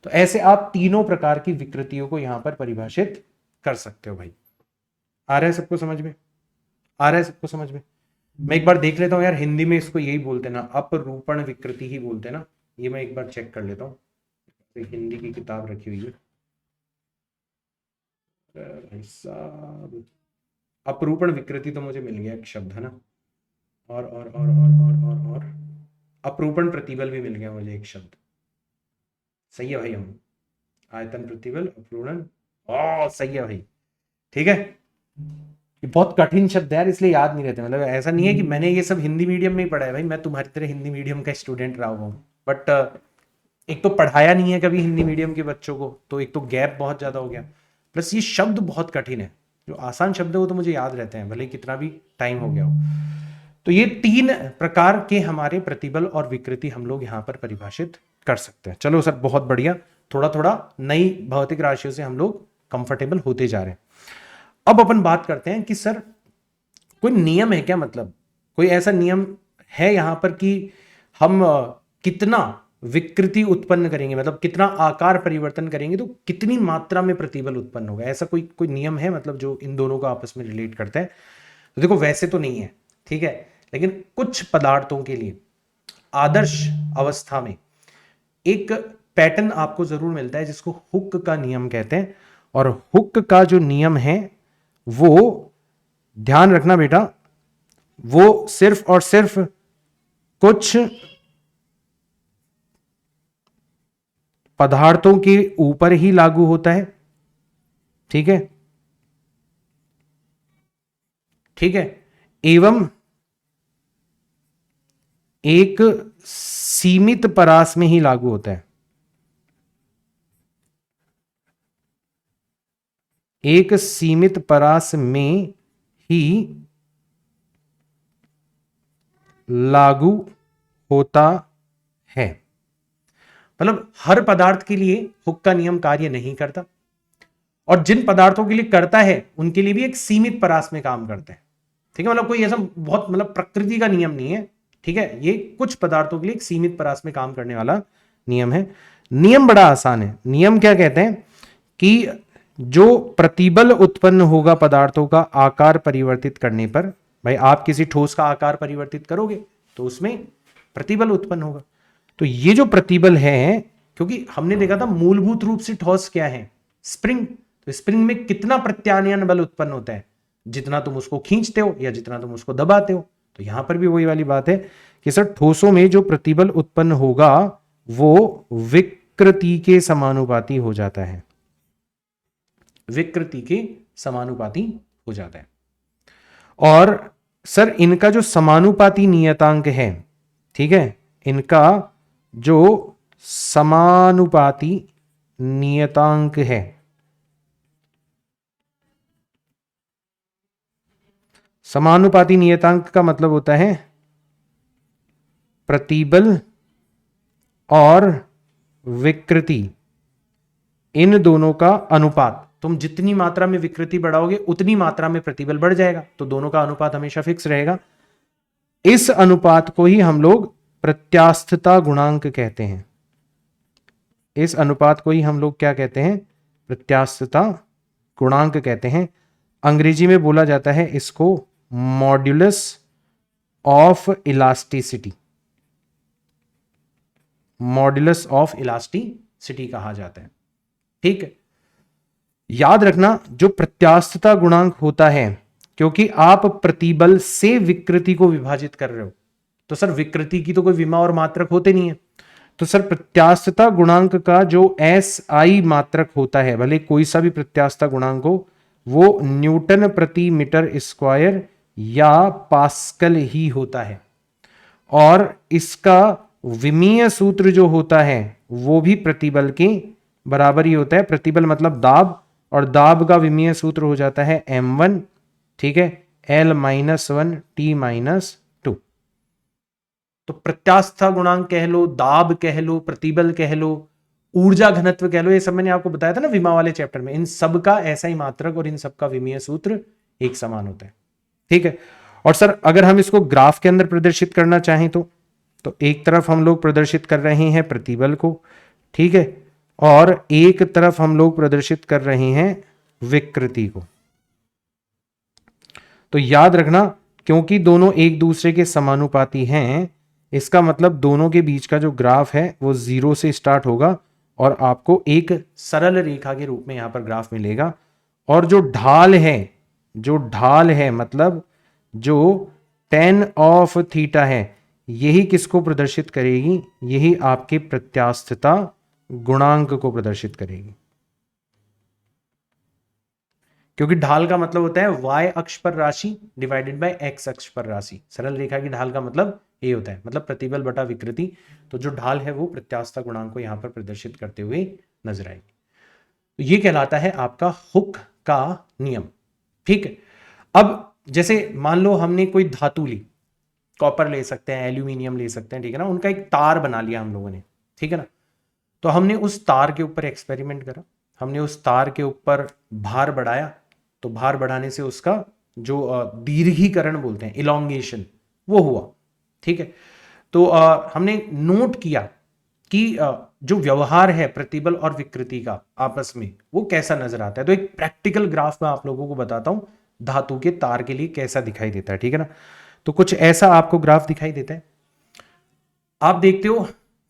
तो ऐसे आप तीनों प्रकार की विकृतियों को यहां पर परिभाषित कर सकते हो। भाई आ रहा है सबको समझ में? आ रहा है सबको समझ में? मैं एक बार देख लेता हूं यार, हिंदी में इसको यही बोलते ना, अपरूपण विकृति ही बोलते ना। ये मैं एक बार चेक कर लेता हूँ, हिंदी की किताब रखी हुई है भाई साहब। अपरूपण विकृति तो मुझे मिल गया एक शब्द, है ना। और अपरूपण प्रतिबल भी मिल गया मुझे एक शब्द। सही है भाई, हम आयतन प्रतिबल अपरूपण, सही है भाई, ठीक है। ये बहुत कठिन शब्द है यार, इसलिए याद नहीं रहते। मतलब ऐसा नहीं है कि मैंने ये सब हिंदी मीडियम में ही पढ़ा है भाई, मैं तुम्हारी तरह हिंदी मीडियम का स्टूडेंट रहा हूँ, बट एक तो पढ़ाया नहीं है कभी हिंदी मीडियम के बच्चों को, तो एक तो गैप बहुत ज्यादा हो गया, प्लस ये शब्द बहुत कठिन है। जो आसान शब्द है वो तो मुझे याद रहते हैं, भले कितना भी टाइम हो गया हो। तो ये तीन प्रकार के हमारे प्रतिबल और विकृति हम लोग यहाँ पर परिभाषित कर सकते हैं। चलो सर, बहुत बढ़िया। थोड़ा थोड़ा नई भौतिक राशियों से हम लोग कंफर्टेबल होते जा रहे हैं। अब अपन बात करते हैं कि सर कोई नियम है क्या? मतलब कोई ऐसा नियम है यहाँ पर कि हम कितना विकृति उत्पन्न करेंगे, मतलब कितना आकार परिवर्तन करेंगे तो कितनी मात्रा में प्रतिबल उत्पन्न होगा, ऐसा कोई कोई नियम है मतलब जो इन दोनों को आपस में रिलेट करता है? तो देखो वैसे तो नहीं है, ठीक है, लेकिन कुछ पदार्थों के लिए आदर्श अवस्था में एक पैटर्न आपको जरूर मिलता है जिसको हुक का नियम कहते हैं। और हुक का जो नियम है वो, ध्यान रखना बेटा, वो सिर्फ और सिर्फ कुछ पदार्थों के ऊपर ही लागू होता है, ठीक है, ठीक है, एवं एक सीमित परास में ही लागू होता है, एक सीमित परास में ही लागू होता है। मतलब हर पदार्थ के लिए हुक का नियम कार्य नहीं करता, और जिन पदार्थों के लिए करता है उनके लिए भी एक सीमित परास में काम करता है, ठीक है, मतलब कोई ऐसा बहुत मतलब प्रकृति का नियम नहीं है, ठीक है, ये कुछ पदार्थों के लिए एक सीमित परास में काम करने वाला नियम है। नियम बड़ा आसान है। नियम क्या कहते हैं कि जो प्रतिबल उत्पन्न होगा पदार्थों का आकार परिवर्तित करने पर, भाई आप किसी ठोस का आकार परिवर्तित करोगे तो उसमें प्रतिबल उत्पन्न होगा। तो ये जो प्रतिबल है, क्योंकि हमने देखा था मूलभूत रूप से ठोस क्या है, स्प्रिंग, तो स्प्रिंग में कितना प्रत्यानयन बल उत्पन्न होता है, जितना तुम उसको खींचते हो या जितना तुम उसको दबाते हो। तो यहां पर भी वही वाली बात है कि सर ठोसों में जो प्रतिबल उत्पन्न होगा वो विकृति के समानुपाती हो जाता है, विकृति के समानुपाती हो जाता है। और सर इनका जो समानुपाती नियतांक है, ठीक है, इनका जो समानुपाती नियतांक है, समानुपाती नियतांक का मतलब होता है प्रतिबल और विकृति, इन दोनों का अनुपात। तुम जितनी मात्रा में विकृति बढ़ाओगे उतनी मात्रा में प्रतिबल बढ़ जाएगा, तो दोनों का अनुपात हमेशा फिक्स रहेगा। इस अनुपात को ही हम लोग प्रत्यास्थता गुणांक कहते हैं। इस अनुपात को ही हम लोग क्या कहते हैं? प्रत्यास्थता गुणांक कहते हैं। अंग्रेजी में बोला जाता है इसको modulus of elasticity, modulus of elasticity कहा जाता है, ठीक है। याद रखना जो प्रत्यास्थता गुणांक होता है, क्योंकि आप प्रतिबल से विकृति को विभाजित कर रहे हो, तो सर विकृति की तो कोई विमा और मात्रक होते नहीं है, तो सर प्रत्यास्थता गुणांक का जो SI मात्रक होता है, भले कोई सा भी प्रत्यास्थता गुणांक हो, वो न्यूटन प्रति मीटर स्क्वायर या पास्कल ही होता है। और इसका विमीय सूत्र जो होता है वो भी प्रतिबल के बराबर ही होता है। प्रतिबल मतलब दाब, और दाब का विमीय सूत्र हो जाता है m1, ठीक है, L-1 T-2। तो प्रत्यास्थता गुणांक कह लो, दाब कह लो, प्रतिबल कह लो, ऊर्जा घनत्व कह लो, ये सब मैंने आपको बताया था ना विमा वाले चैप्टर में। इन सब का SI मात्रक और इन सब का विमीय सूत्र एक समान होता है, ठीक है। और सर अगर हम इसको ग्राफ के अंदर प्रदर्शित करना चाहें तो एक तरफ हम लोग प्रदर्शित कर रहे हैं प्रतिबल को, ठीक है, और एक तरफ हम लोग प्रदर्शित कर रहे हैं विकृति को। तो याद रखना, क्योंकि दोनों एक दूसरे के समानुपाती हैं, इसका मतलब दोनों के बीच का जो ग्राफ है वो 0 से स्टार्ट होगा और आपको एक सरल रेखा के रूप में यहां पर ग्राफ मिलेगा। और जो ढाल है, जो ढाल है मतलब जो tan ऑफ थीटा है, यही किसको प्रदर्शित करेगी? यही आपके प्रत्यास्थता गुणांक को प्रदर्शित करेगी, क्योंकि ढाल का मतलब होता है y अक्ष पर राशि डिवाइडेड बाय x अक्ष पर राशि। सरल रेखा की ढाल का मतलब ये होता है, मतलब प्रतिबल बटा विकृति। तो जो ढाल है वो प्रत्यास्थता गुणांक को यहां पर प्रदर्शित करते हुए नजर आएगी। तो ये कहलाता है आपका हुक का नियम, ठीक है। अब जैसे मान लो हमने कोई धातु ली, कॉपर ले सकते हैं, एल्यूमिनियम ले सकते हैं, ठीक है ना, उनका एक तार बना लिया हम लोगों ने, ठीक है ना। तो हमने उस तार के ऊपर एक्सपेरिमेंट करा, हमने उस तार के ऊपर भार बढ़ाया, तो भार बढ़ाने से उसका जो दीर्घीकरण बोलते हैं, इलोंगेशन, वो हुआ, ठीक है। तो हमने नोट किया कि जो व्यवहार है प्रतिबल और विकृति का आपस में वो कैसा नजर आता है। तो एक प्रैक्टिकल ग्राफ मैं आप लोगों को बताता हूं धातु के तार के लिए कैसा दिखाई देता है, ठीक है ना। तो कुछ ऐसा आपको ग्राफ दिखाई देता है। आप देखते हो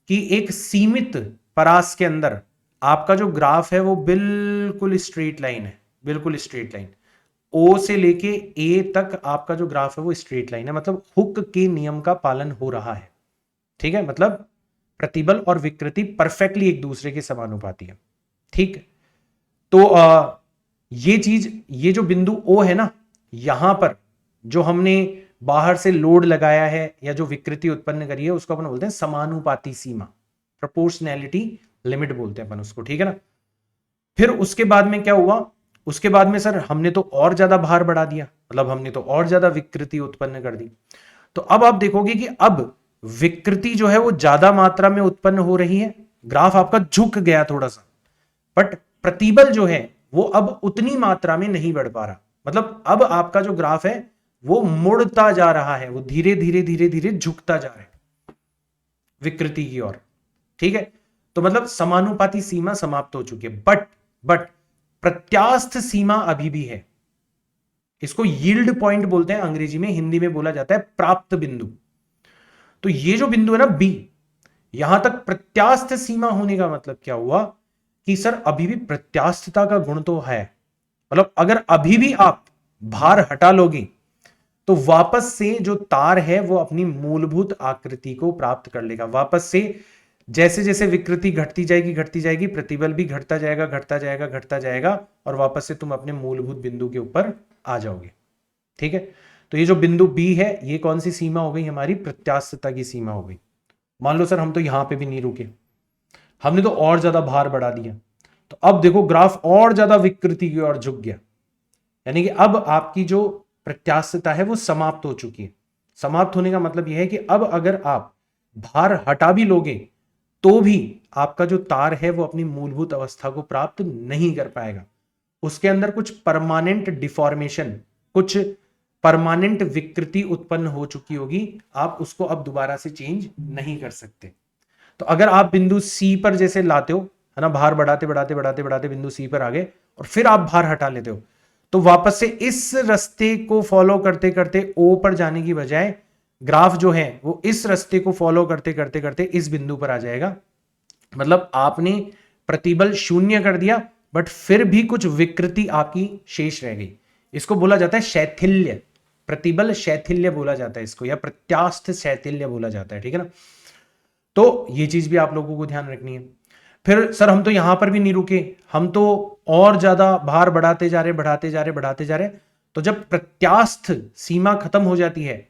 कि एक सीमित परास के अंदर आपका जो ग्राफ है वो बिल्कुल स्ट्रेट लाइन है, बिल्कुल स्ट्रेट लाइन। ओ से लेके ए तक आपका जो ग्राफ है वो स्ट्रेट लाइन है, मतलब हुक के नियम का पालन हो रहा है, ठीक है। मतलब प्रतिबल और विकृति परफेक्टली एक दूसरे के समानुपाती है, ठीक। तो ये चीज, ये जो बिंदु ओ है ना, यहां पर जो हमने बाहर से लोड लगाया है या जो विकृति उत्पन्न करी है उसको अपन बोलते हैं समानुपाती सीमा, प्रोपोर्शनैलिटी लिमिट बोलते हैं अपन उसको, ठीक है ना। फिर उसके बाद में क्या हुआ, उसके बाद में सर हमने तो और ज्यादा भार बढ़ा दिया, मतलब हमने तो और ज्यादा विकृति उत्पन्न कर दी। तो अब आप देखोगे कि अब विकृति जो है वो ज्यादा मात्रा में उत्पन्न हो रही है, ग्राफ आपका झुक गया थोड़ा सा, बट प्रतिबल जो है वो अब उतनी मात्रा में नहीं बढ़ पा रहा। मतलब अब आपका जो ग्राफ है वो मुड़ता जा रहा है, वो धीरे धीरे धीरे धीरे झुकता जा रहा है विकृति की ओर, ठीक है। तो मतलब समानुपाती सीमा समाप्त हो चुकी है, बट प्रत्यास्थ सीमा अभी भी है। इसको यील्ड पॉइंट बोलते हैं अंग्रेजी में, हिंदी में बोला जाता है प्राप्त बिंदु। तो ये जो बिंदु है ना बी, यहां तक प्रत्यास्थ सीमा होने का मतलब क्या हुआ कि सर अभी भी प्रत्यास्थता का गुण तो है, मतलब अगर अभी भी आप भार हटा लोगे तो वापस से जो तार है वो अपनी मूलभूत आकृति को प्राप्त कर लेगा। वापस से जैसे जैसे विकृति घटती जाएगी प्रतिबल भी घटता जाएगा और वापस से तुम अपने मूलभूत बिंदु के ऊपर आ जाओगे, ठीक है। तो ये जो बिंदु बी है ये कौन सी सीमा हो गई, हमारी प्रत्यास्थता की सीमा हो गई। मान लो सर हम तो यहां पे भी नहीं रुके, हमने तो और ज्यादा भार बढ़ा दिया, तो अब देखो ग्राफ और ज्यादा विकृति की ओर झुक गया, यानी कि अब आपकी जो प्रत्यास्थता है वो समाप्त हो चुकी है। समाप्त होने का मतलब यह है कि अब अगर आप भार हटा भी लोगे तो भी आपका जो तार है वो अपनी मूलभूत अवस्था को प्राप्त नहीं कर पाएगा। उसके अंदर कुछ परमानेंट डिफॉर्मेशन, कुछ परमानेंट विकृति उत्पन्न हो चुकी होगी, आप उसको अब दोबारा से चेंज नहीं कर सकते। तो अगर आप बिंदु सी पर जैसे लाते हो, है ना, भार बढ़ाते बिंदु सी पर आ गए और फिर आप भार हटा लेते हो, तो वापस से इस रास्ते को फॉलो करते करते ओ पर जाने की बजाय ग्राफ जो है वो इस रास्ते को फॉलो करते इस बिंदु पर आ जाएगा। मतलब आपने प्रतिबल शून्य कर दिया बट फिर भी कुछ विकृति आपकी शेष रह गई। इसको बोला जाता है शैथिल्य, प्रतिबल शैथिल्य बोला जाता है इसको, या प्रत्यास्थ शैथिल्य बोला जाता है, ठीक है ना। तो ये चीज भी आप लोगों को ध्यान रखनी है। फिर सर हम तो यहां पर भी नहीं रुके, हम तो और ज्यादा भार बढ़ाते जा रहे। तो जब प्रत्यास्थ सीमा खत्म हो जाती है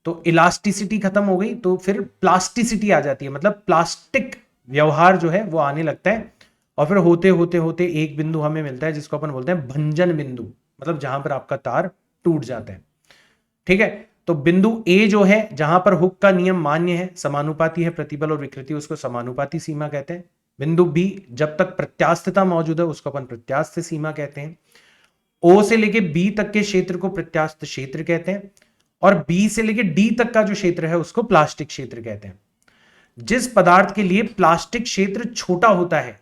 तो इलास्टिसिटी खत्म हो गई, तो फिर प्लास्टिसिटी आ जाती है, मतलब प्लास्टिक व्यवहार जो है वो आने लगता है। और फिर होते एक बिंदु हमें मिलता है जिसको अपन बोलते हैं भंजन बिंदु, मतलब जहां पर आपका तार टूट जाता है, ठीक है। तो बिंदु ए जो है जहां पर हुक का नियम मान्य है, समानुपाती है प्रतिबल और विकृति, उसको समानुपाती सीमा कहते हैं। बिंदु बी जब तक प्रत्यास्थता मौजूद है उसको अपन प्रत्यास्थ सीमा कहते हैं। ओ से लेके बी तक के क्षेत्र को प्रत्यास्थ क्षेत्र कहते हैं और बी से लेके डी तक का जो क्षेत्र है उसको प्लास्टिक क्षेत्र कहते हैं। जिस पदार्थ के लिए प्लास्टिक क्षेत्र छोटा होता है,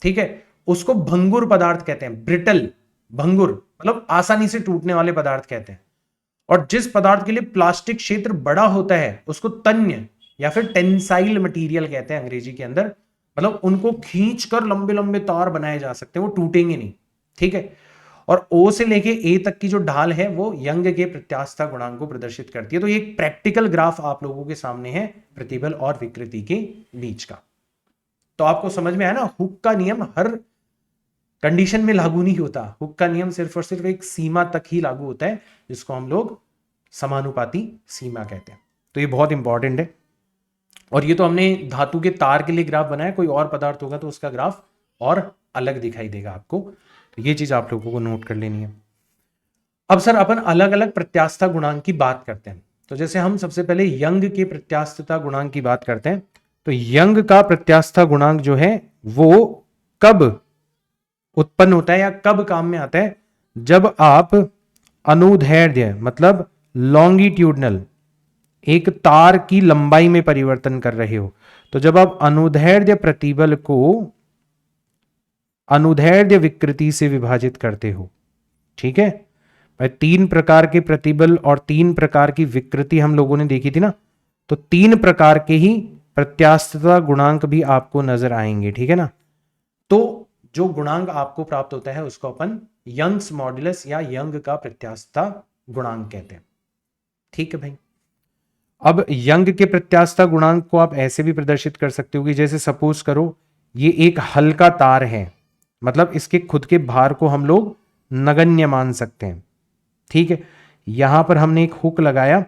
ठीक है, उसको भंगुर पदार्थ कहते हैं, ब्रिटल, भंगुर मतलब आसानी से टूटने वाले पदार्थ कहते हैं। और जिस पदार्थ के लिए प्लास्टिक क्षेत्र बड़ा होता है उसको तन्य या फिर टेंसाइल मटेरियल कहते हैं अंग्रेजी के अंदर, मतलब उनको खींचकर लंबे लंबे तार बनाए जा सकते हैं, वो टूटेंगे नहीं, ठीक है। और ओ से लेके ए तक की जो ढाल है वो यंग के प्रत्यास्थता गुणांक को प्रदर्शित करती है। तो ये एक प्रैक्टिकल ग्राफ आप लोगों के सामने है प्रतिबल और विकृति के बीच का। तो आपको समझ में आया ना, हुक का नियम हर कंडीशन में लागू नहीं होता, हुक का नियम सिर्फ और सिर्फ एक सीमा तक ही लागू होता है जिसको हम लोग समानुपाती सीमा कहते हैं। तो ये बहुत इंपॉर्टेंट है। और ये तो हमने धातु के तार के लिए ग्राफ बनाया, कोई और पदार्थ होगा तो उसका ग्राफ और अलग दिखाई देगा आपको। तो ये चीज आप लोगों को नोट कर लेनी है। अब सर अपन अलग अलग प्रत्यास्थता गुणांक की बात करते हैं। तो जैसे हम सबसे पहले यंग के प्रत्यास्थता गुणांक की बात करते हैं, तो यंग का प्रत्यास्थता गुणांक जो है वो कब उत्पन्न होता है या कब काम में आता है, जब आप अनुदैर्ध्य मतलब लॉन्गिट्यूडनल एक तार की लंबाई में परिवर्तन कर रहे हो। तो जब आप अनुदैर्ध्य प्रतिबल को अनुदैर्ध्य विकृति से विभाजित करते हो, ठीक है भाई, 3 प्रकार के प्रतिबल और 3 प्रकार की विकृति हम लोगों ने देखी थी ना, तो 3 प्रकार के ही प्रत्यास्थता गुणांक भी आपको नजर आएंगे, ठीक है ना। तो जो गुणांक आपको प्राप्त होता है उसको अपन यंग्स मॉड्यूलस या यंग का प्रत्यास्थता गुणांक कहते हैं, ठीक है भाई। अब यंग के प्रत्यास्थता गुणांक को आप ऐसे भी प्रदर्शित कर सकते हो कि जैसे सपोज करो ये एक हल्का तार है, मतलब इसके खुद के भार को हम लोग नगण्य मान सकते हैं, ठीक है। यहां पर हमने एक हुक लगाया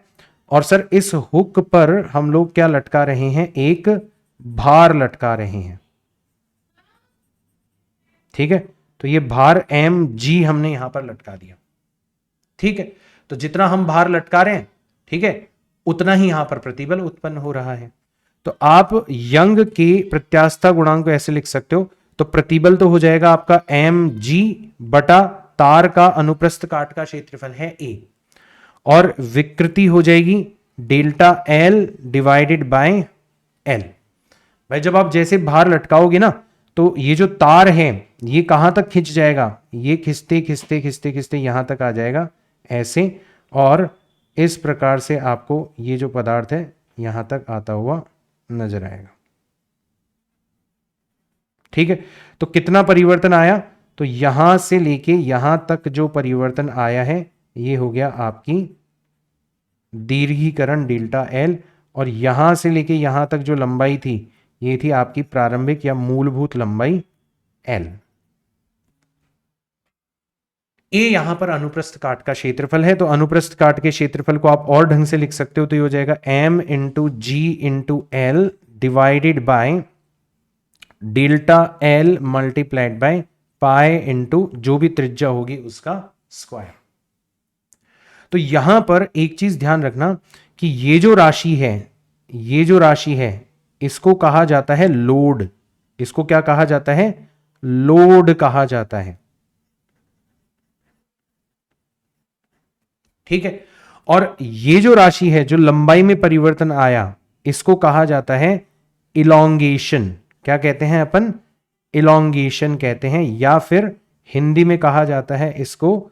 और सर इस हुक पर हम लोग क्या लटका रहे हैं, एक भार लटका रहे हैं, ठीक है। तो ये भार mg हमने यहां पर लटका दिया, ठीक है। तो जितना हम भार लटका रहे हैं, ठीक है, उतना ही यहां पर प्रतिबल उत्पन्न हो रहा है। तो आप यंग के प्रत्यास्थता गुणांक को ऐसे लिख सकते हो, तो प्रतिबल तो हो जाएगा आपका mg बटा तार का अनुप्रस्थ काट का क्षेत्रफल है a, और विकृति हो जाएगी delta l divided bye l। भाई जब आप जैसे भार लटकाओगे ना, तो ये जो तार है ये कहां तक खिंच जाएगा, ये खिंचते खिंचते खिंचते खिंचते यहां तक आ जाएगा ऐसे, और इस प्रकार से आपको ये जो पदार्थ है यहां तक आता हुआ नजर आएगा, ठीक है। तो कितना परिवर्तन आया, तो यहां से लेके यहां तक जो परिवर्तन आया है ये हो गया आपकी दीर्घीकरण डेल्टा एल, और यहां से लेके यहां तक जो लंबाई थी ये थी आपकी प्रारंभिक या मूलभूत लंबाई एल। ए यहां पर अनुप्रस्थ काट का क्षेत्रफल है, तो अनुप्रस्थ काट के क्षेत्रफल को आप और ढंग से लिख सकते हो, तो ये हो जाएगा m into g into l divided by delta l multiplied by pi into जो भी त्रिज्या होगी उसका स्क्वायर। तो यहां पर एक चीज ध्यान रखना कि ये जो राशि है, ये जो राशि है इसको कहा जाता है लोड, इसको क्या कहा जाता है, लोड कहा जाता है, ठीक है। और ये जो राशि है जो लंबाई में परिवर्तन आया इसको कहा जाता है इलोंगेशन। क्या कहते हैं अपन, इलोंगेशन कहते हैं, या फिर हिंदी में कहा जाता है इसको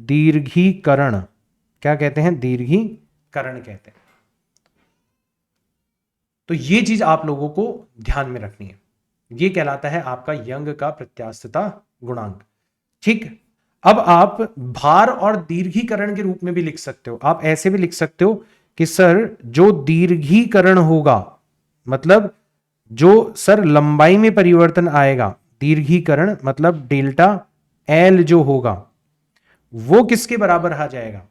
दीर्घीकरण। क्या कहते हैं, दीर्घीकरण कहते हैं। तो ये चीज आप लोगों को ध्यान में रखनी है, ये कहलाता है आपका यंग का प्रत्यास्थता गुणांक, ठीक। अब आप भार और दीर्घीकरण के रूप में भी लिख सकते हो, आप ऐसे भी लिख सकते हो कि सर जो दीर्घीकरण होगा, मतलब जो सर लंबाई में परिवर्तन आएगा, दीर्घीकरण मतलब डेल्टा एल जो होगा वो किसके बराबर आ जाएगा।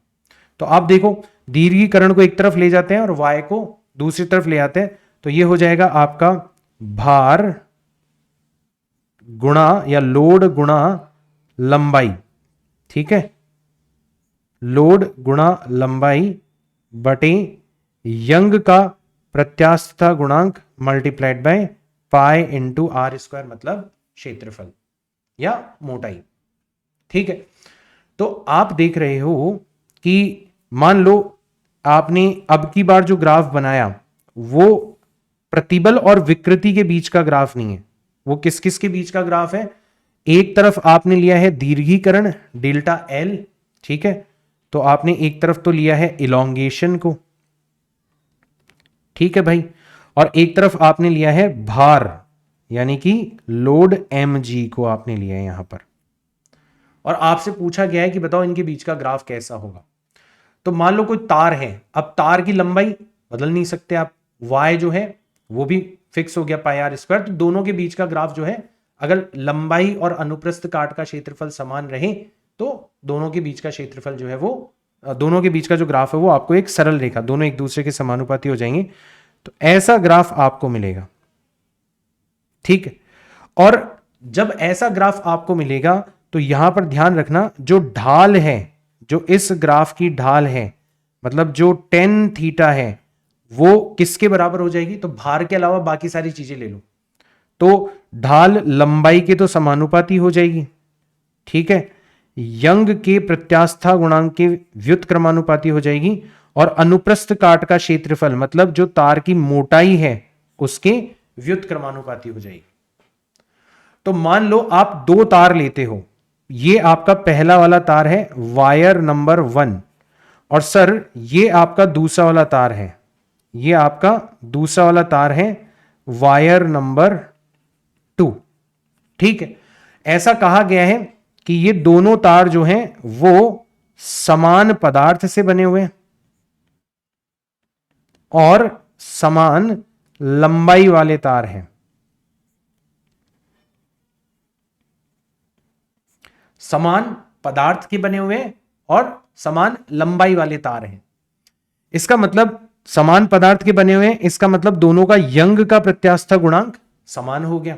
तो आप देखो दीर्घीकरण को एक तरफ ले जाते हैं और y को दूसरी तरफ ले आते हैं, तो ये हो जाएगा आपका भार गुणा या लोड गुणा लंबाई, ठीक है, लोड गुणा लंबाई बटे यंग का प्रत्यास्थता गुणांक multiplied by pi into r square, मतलब क्षेत्रफल या मोटाई, ठीक है। तो आप देख रहे हो कि मान लो आपने अब की बार जो ग्राफ बनाया वो प्रतिबल और विकृति के बीच का ग्राफ नहीं है, वो किस किस के बीच का ग्राफ है, एक तरफ आपने लिया है दीर्घीकरण डेल्टा एल, ठीक है, तो आपने एक तरफ तो लिया है इलोंगेशन को, ठीक है भाई, और एक तरफ आपने लिया है भार यानी कि लोड mg को आपने लिया है यहां पर, और आपसे पूछा गया है कि बताओ इनके बीच का ग्राफ कैसा होगा। तो मान लो कोई तार है, अब तार की लंबाई बदल नहीं सकते आप, y जो है वो भी फिक्स हो गया पाई आर स्क्वायर, तो दोनों के बीच का ग्राफ जो है अगर लंबाई और अनुप्रस्थ काट का क्षेत्रफल समान रहे तो दोनों के बीच का क्षेत्रफल जो है वो, दोनों के बीच का जो ग्राफ है वो आपको एक सरल रेखा, दोनों एक दूसरे के समानुपाती हो जाएंगे, तो ऐसा ग्राफ आपको मिलेगा, ठीक है। और जब ऐसा ग्राफ आपको मिलेगा तो यहां पर ध्यान रखना जो ढाल है, जो इस ग्राफ की ढाल है, मतलब जो टेन थीटा है वो किसके बराबर हो जाएगी, तो भार के अलावा बाकी सारी चीजें ले लो, तो ढाल लंबाई के तो समानुपाती हो जाएगी, ठीक है, यंग के प्रत्यास्थता गुणांक के व्युत्क्रमानुपाती हो जाएगी, और अनुप्रस्थ काट का क्षेत्रफल मतलब जो तार की मोटाई है उसके व्युत्क्रमानुपाती हो जाएगी। तो मान लो आप दो तार लेते हो, ये आपका पहला वाला तार है वायर नंबर 1 और सर ये आपका दूसरा वाला तार है, ये आपका दूसरा वाला तार है वायर नंबर 2। ठीक है, ऐसा कहा गया है कि ये दोनों तार जो हैं वो समान पदार्थ से बने हुए हैं और समान लंबाई वाले तार हैं। समान पदार्थ के बने हुए हैं और समान लंबाई वाले तार हैं। इसका मतलब समान पदार्थ के बने हुए हैं, इसका मतलब दोनों का यंग का प्रत्यास्थ गुणांक समान हो गया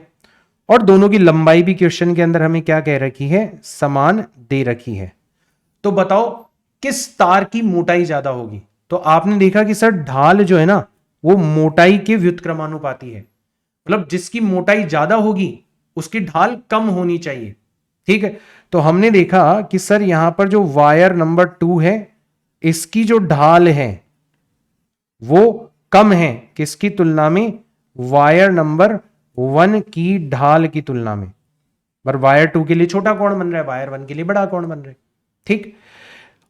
और दोनों की लंबाई भी क्वेश्चन के अंदर हमें क्या कह रखी है, समान दे रखी है। तो बताओ किस तार की मोटाई ज्यादा होगी? तो आपने देखा कि सर ढाल जो है ना वो मोटाई के व्युत्क्रमानुपाती है, मतलब जिसकी मोटाई ज्यादा होगी उसकी ढाल कम होनी चाहिए। ठीक है, तो हमने देखा कि सर यहां पर जो वायर नंबर 2 है इसकी जो ढाल है वो कम है किसकी तुलना में, वायर नंबर 1 की ढाल की तुलना में। पर वायर 2 के लिए छोटा कोण बन रहा है, वायर 1 के लिए बड़ा कोण बन रहा है। ठीक,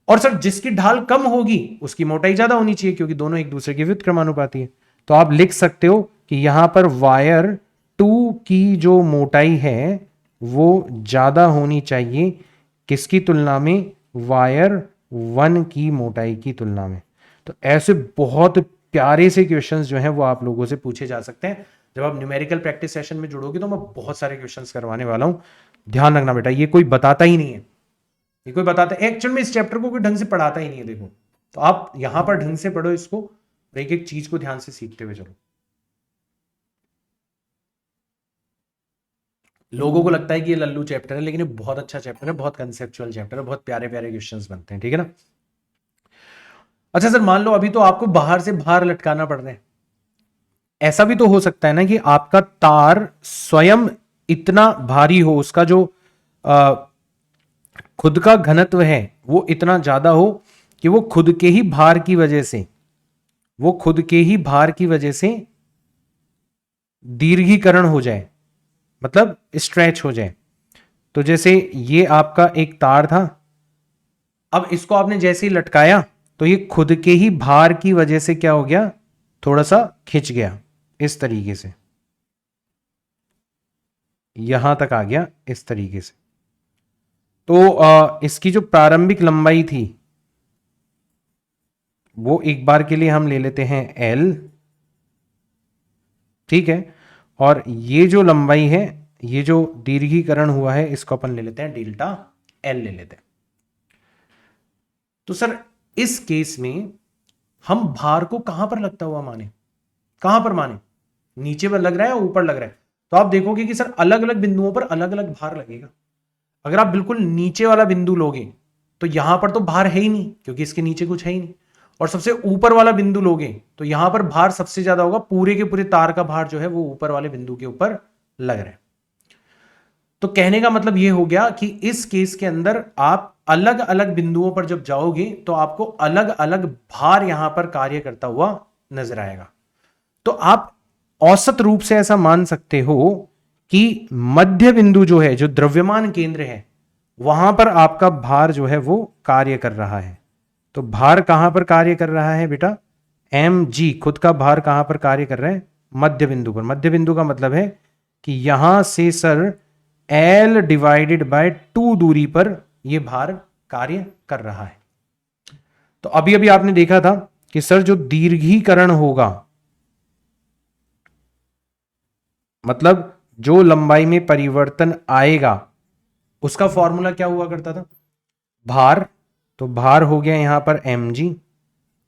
और सर जिसकी ढाल कम होगी उसकी मोटाई ज्यादा होनी चाहिए क्योंकि दोनों एक दूसरे के व्युत्क्रमानुपाती है। तो आप लिख सकते हो कि यहां पर वायर 2 की जो मोटाई है वो ज्यादा होनी चाहिए किसकी तुलना में, वायर 1 की मोटाई की तुलना में। तो ऐसे बहुत प्यारे से क्वेश्चंस जो हैं वो आप लोगों से पूछे जा सकते हैं। जब आप न्यूमेरिकल प्रैक्टिस सेशन में जुड़ोगे तो मैं बहुत सारे क्वेश्चंस करवाने वाला हूं, ध्यान रखना बेटा, ये कोई बताता ही नहीं है, ये कोई बताता है एक्चुअल में इस चैप्टर को कोई ढंग से पढ़ाता ही नहीं है। देखो तो आप यहां पर ढंग से पढ़ो इसको, एक एक चीज को ध्यान से सीखते हुए चलो। लोगों को लगता है कि ये लल्लू चैप्टर है, लेकिन ये बहुत अच्छा चैप्टर है, बहुत कंसेप्चुअल चैप्टर है, बहुत प्यारे प्यारे क्वेश्चंस बनते हैं। ठीक है ना? अच्छा सर मान लो अभी तो आपको बाहर से बाहर लटकाना पड़ रहा है, ऐसा भी तो हो सकता है ना कि आपका तार स्वयं इतना भारी हो, उसका जो खुद का घनत्व है वो इतना ज्यादा हो कि वो खुद के ही भार की वजह से, वो खुद के ही भार की वजह से दीर्घीकरण हो जाए, मतलब स्ट्रेच हो जाए। तो जैसे ये आपका एक तार था, अब इसको आपने जैसे ही लटकाया तो ये खुद के ही भार की वजह से क्या हो गया, थोड़ा सा खिंच गया इस तरीके से, यहां तक आ गया इस तरीके से। तो इसकी जो प्रारंभिक लंबाई थी वो एक बार के लिए हम ले लेते हैं L, ठीक है, और ये जो लंबाई है, ये जो दीर्घीकरण हुआ है इसको अपन ले लेते हैं डेल्टा L ले लेते हैं। तो सर इस केस में हम भार को कहां पर लगता हुआ माने, कहां पर माने, नीचे पर लग रहा है या ऊपर लग रहा है? तो आप देखोगे कि सर अलग अलग बिंदुओं पर अलग अलग भार लगेगा। अगर आप बिल्कुल नीचे वाला बिंदु लोगे तो यहां पर तो भार है ही नहीं क्योंकि इसके नीचे कुछ है ही नहीं, और सबसे ऊपर वाला बिंदु लोगे तो यहां पर भार सबसे ज्यादा होगा, पूरे के पूरे तार का भार जो है वो ऊपर वाले बिंदु के ऊपर लग रहा है। तो कहने का मतलब यह हो गया कि इस केस के अंदर आप अलग अलग बिंदुओं पर जब जाओगे तो आपको अलग अलग भार यहां पर कार्य करता हुआ नजर आएगा। तो आप औसत रूप से ऐसा मान सकते हो कि मध्य बिंदु जो है, जो द्रव्यमान केंद्र है, वहां पर आपका भार जो है वो कार्य कर रहा है। तो भार कहां पर कार्य कर रहा है बेटा, mg, खुद का भार कहां पर कार्य कर रहा है, मध्य बिंदु पर। मध्य बिंदु का मतलब है कि यहां से सर L डिवाइडेड बाय 2 दूरी पर यह भार कार्य कर रहा है। तो अभी अभी आपने देखा था कि सर जो दीर्घीकरण होगा, मतलब जो लंबाई में परिवर्तन आएगा, उसका फॉर्मूला क्या हुआ करता था, भार। तो भार हो गया यहां पर mg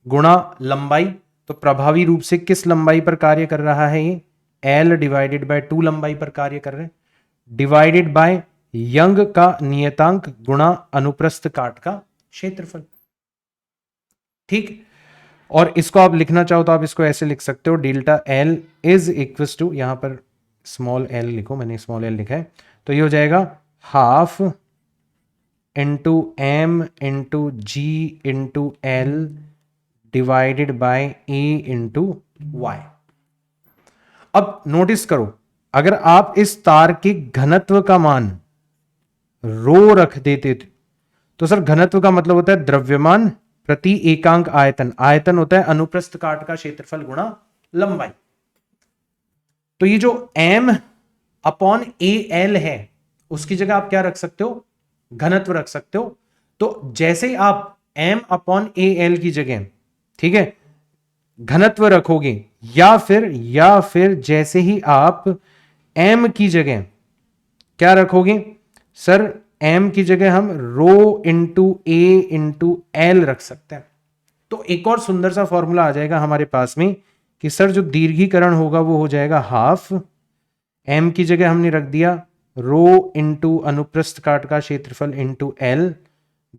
गुणा लंबाई, तो प्रभावी रूप से किस लंबाई पर कार्य कर रहा है ये, L डिवाइडेड बाय 2 लंबाई पर कार्य कर रहे हैं, डिवाइडेड बाय यंग का नियतांक गुणा अनुप्रस्थ काट का क्षेत्रफल। ठीक, और इसको आप लिखना चाहो तो आप इसको ऐसे लिख सकते हो, delta L is equal to, यहां पर स्मॉल l लिखो, मैंने स्मॉल l लिखा है, तो ये हो जाएगा half into m into g into l divided by a into y. अब नोटिस करो, अगर आप इस तार के घनत्व का मान रो रख देते थे, तो सर घनत्व का मतलब होता है द्रव्यमान प्रति एकांक आयतन। आयतन होता है अनुप्रस्थ काट का क्षेत्रफल गुणा लंबाई। तो ये जो m अपॉन ए एल है, उसकी जगह आप क्या रख सकते हो, घनत्व रख सकते हो। तो जैसे ही आप m अपॉन ए एल की जगह, ठीक है, घनत्व रखोगे, या फिर जैसे ही आप m की जगह क्या रखोगे सर, m की जगह हम रो इंटू ए इंटू एल रख सकते हैं। तो एक और सुंदर सा फॉर्मूला आ जाएगा हमारे पास में कि सर जो दीर्घीकरण होगा वो हो जाएगा हाफ, m की जगह हमने रख दिया रो इंटू अनुप्रस्थ काट का क्षेत्रफल इंटू एल,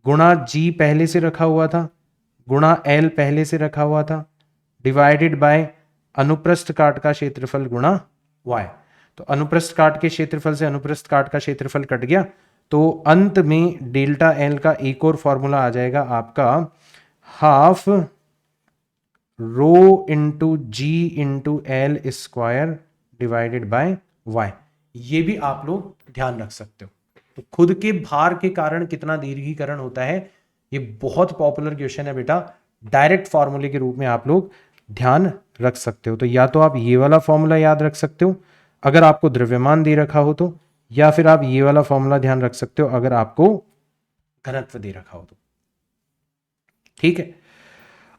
गुणा g पहले से रखा हुआ था, गुणा l पहले से रखा हुआ था, डिवाइडेड बाय अनुप्रस्थ काट का क्षेत्रफल गुणा y। तो अनुप्रस्थ काट के क्षेत्रफल से अनुप्रस्थ काट का क्षेत्रफल कट गया, तो अंत में डेल्टा एल का एक और फॉर्मूला आ जाएगा आपका half rho into g into l square divided by y. ये भी आप लोग ध्यान रख सकते हो। तो खुद के भार के कारण कितना दीर्घीकरण होता है, ये बहुत पॉपुलर क्वेश्चन है बेटा, डायरेक्ट फॉर्मूले के रूप में आप लोग ध्यान रख सकते हो। तो या तो आप ये वाला फॉर्मूला याद रख सकते हो अगर आपको द्रव्यमान दे रखा हो तो, या फिर आप ये वाला फॉर्मूला ध्यान रख सकते हो अगर आपको घनत्व दे रखा हो तो। ठीक है,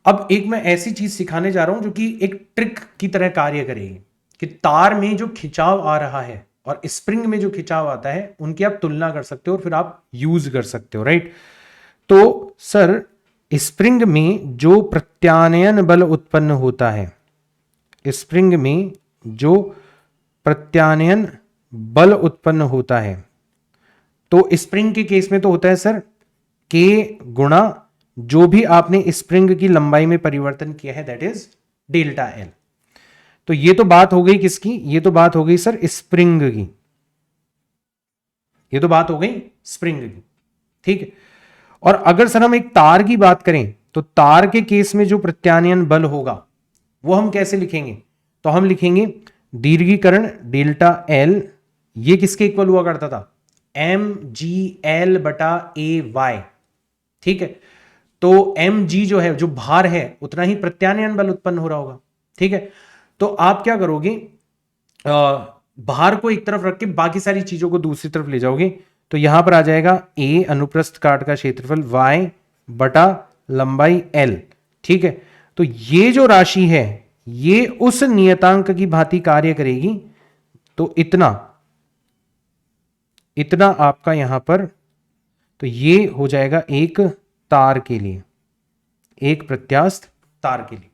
अब एक मैं ऐसी चीज सिखाने जा रहा हूं जो कि एक ट्रिक की तरह कार्य करेगी कि तार में जो खिंचाव आ रहा है और स्प्रिंग में जो खिंचाव आता है उनकी आप तुलना कर सकते हो और फिर आप यूज कर सकते हो, राइट। तो सर स्प्रिंग में जो प्रत्यानयन बल उत्पन्न होता है, स्प्रिंग में जो प्रत्यानयन बल उत्पन्न होता है, तो स्प्रिंग के केस में तो होता है सर के गुणा जो भी आपने स्प्रिंग की लंबाई में परिवर्तन किया है, दैट इज डेल्टा एल। तो ये तो बात हो गई किसकी, ये तो बात हो गई सर स्प्रिंग की, ये तो बात हो गई स्प्रिंग की, ठीक है। और अगर सर हम एक तार की बात करें तो तार के केस में जो प्रत्यानयन बल होगा वो हम कैसे लिखेंगे, तो हम लिखेंगे दीर्घीकरण डेल्टा एल, ये किसके इक्वल हुआ करता था, एम जी एल बटा ए वाई, ठीक है। तो एम जी जो है, जो भार है, उतना ही प्रत्यानयन बल उत्पन्न हो रहा होगा, ठीक है। तो आप क्या करोगे, भार को एक तरफ रख के बाकी सारी चीजों को दूसरी तरफ ले जाओगे, तो यहां पर आ जाएगा ए अनुप्रस्थ काट का क्षेत्रफल y बटा लंबाई l, ठीक है। तो ये जो राशि है ये उस नियतांक की भांति कार्य करेगी, तो इतना इतना आपका यहां पर, तो ये हो जाएगा एक तार के लिए, एक प्रत्यास्थ तार के लिए।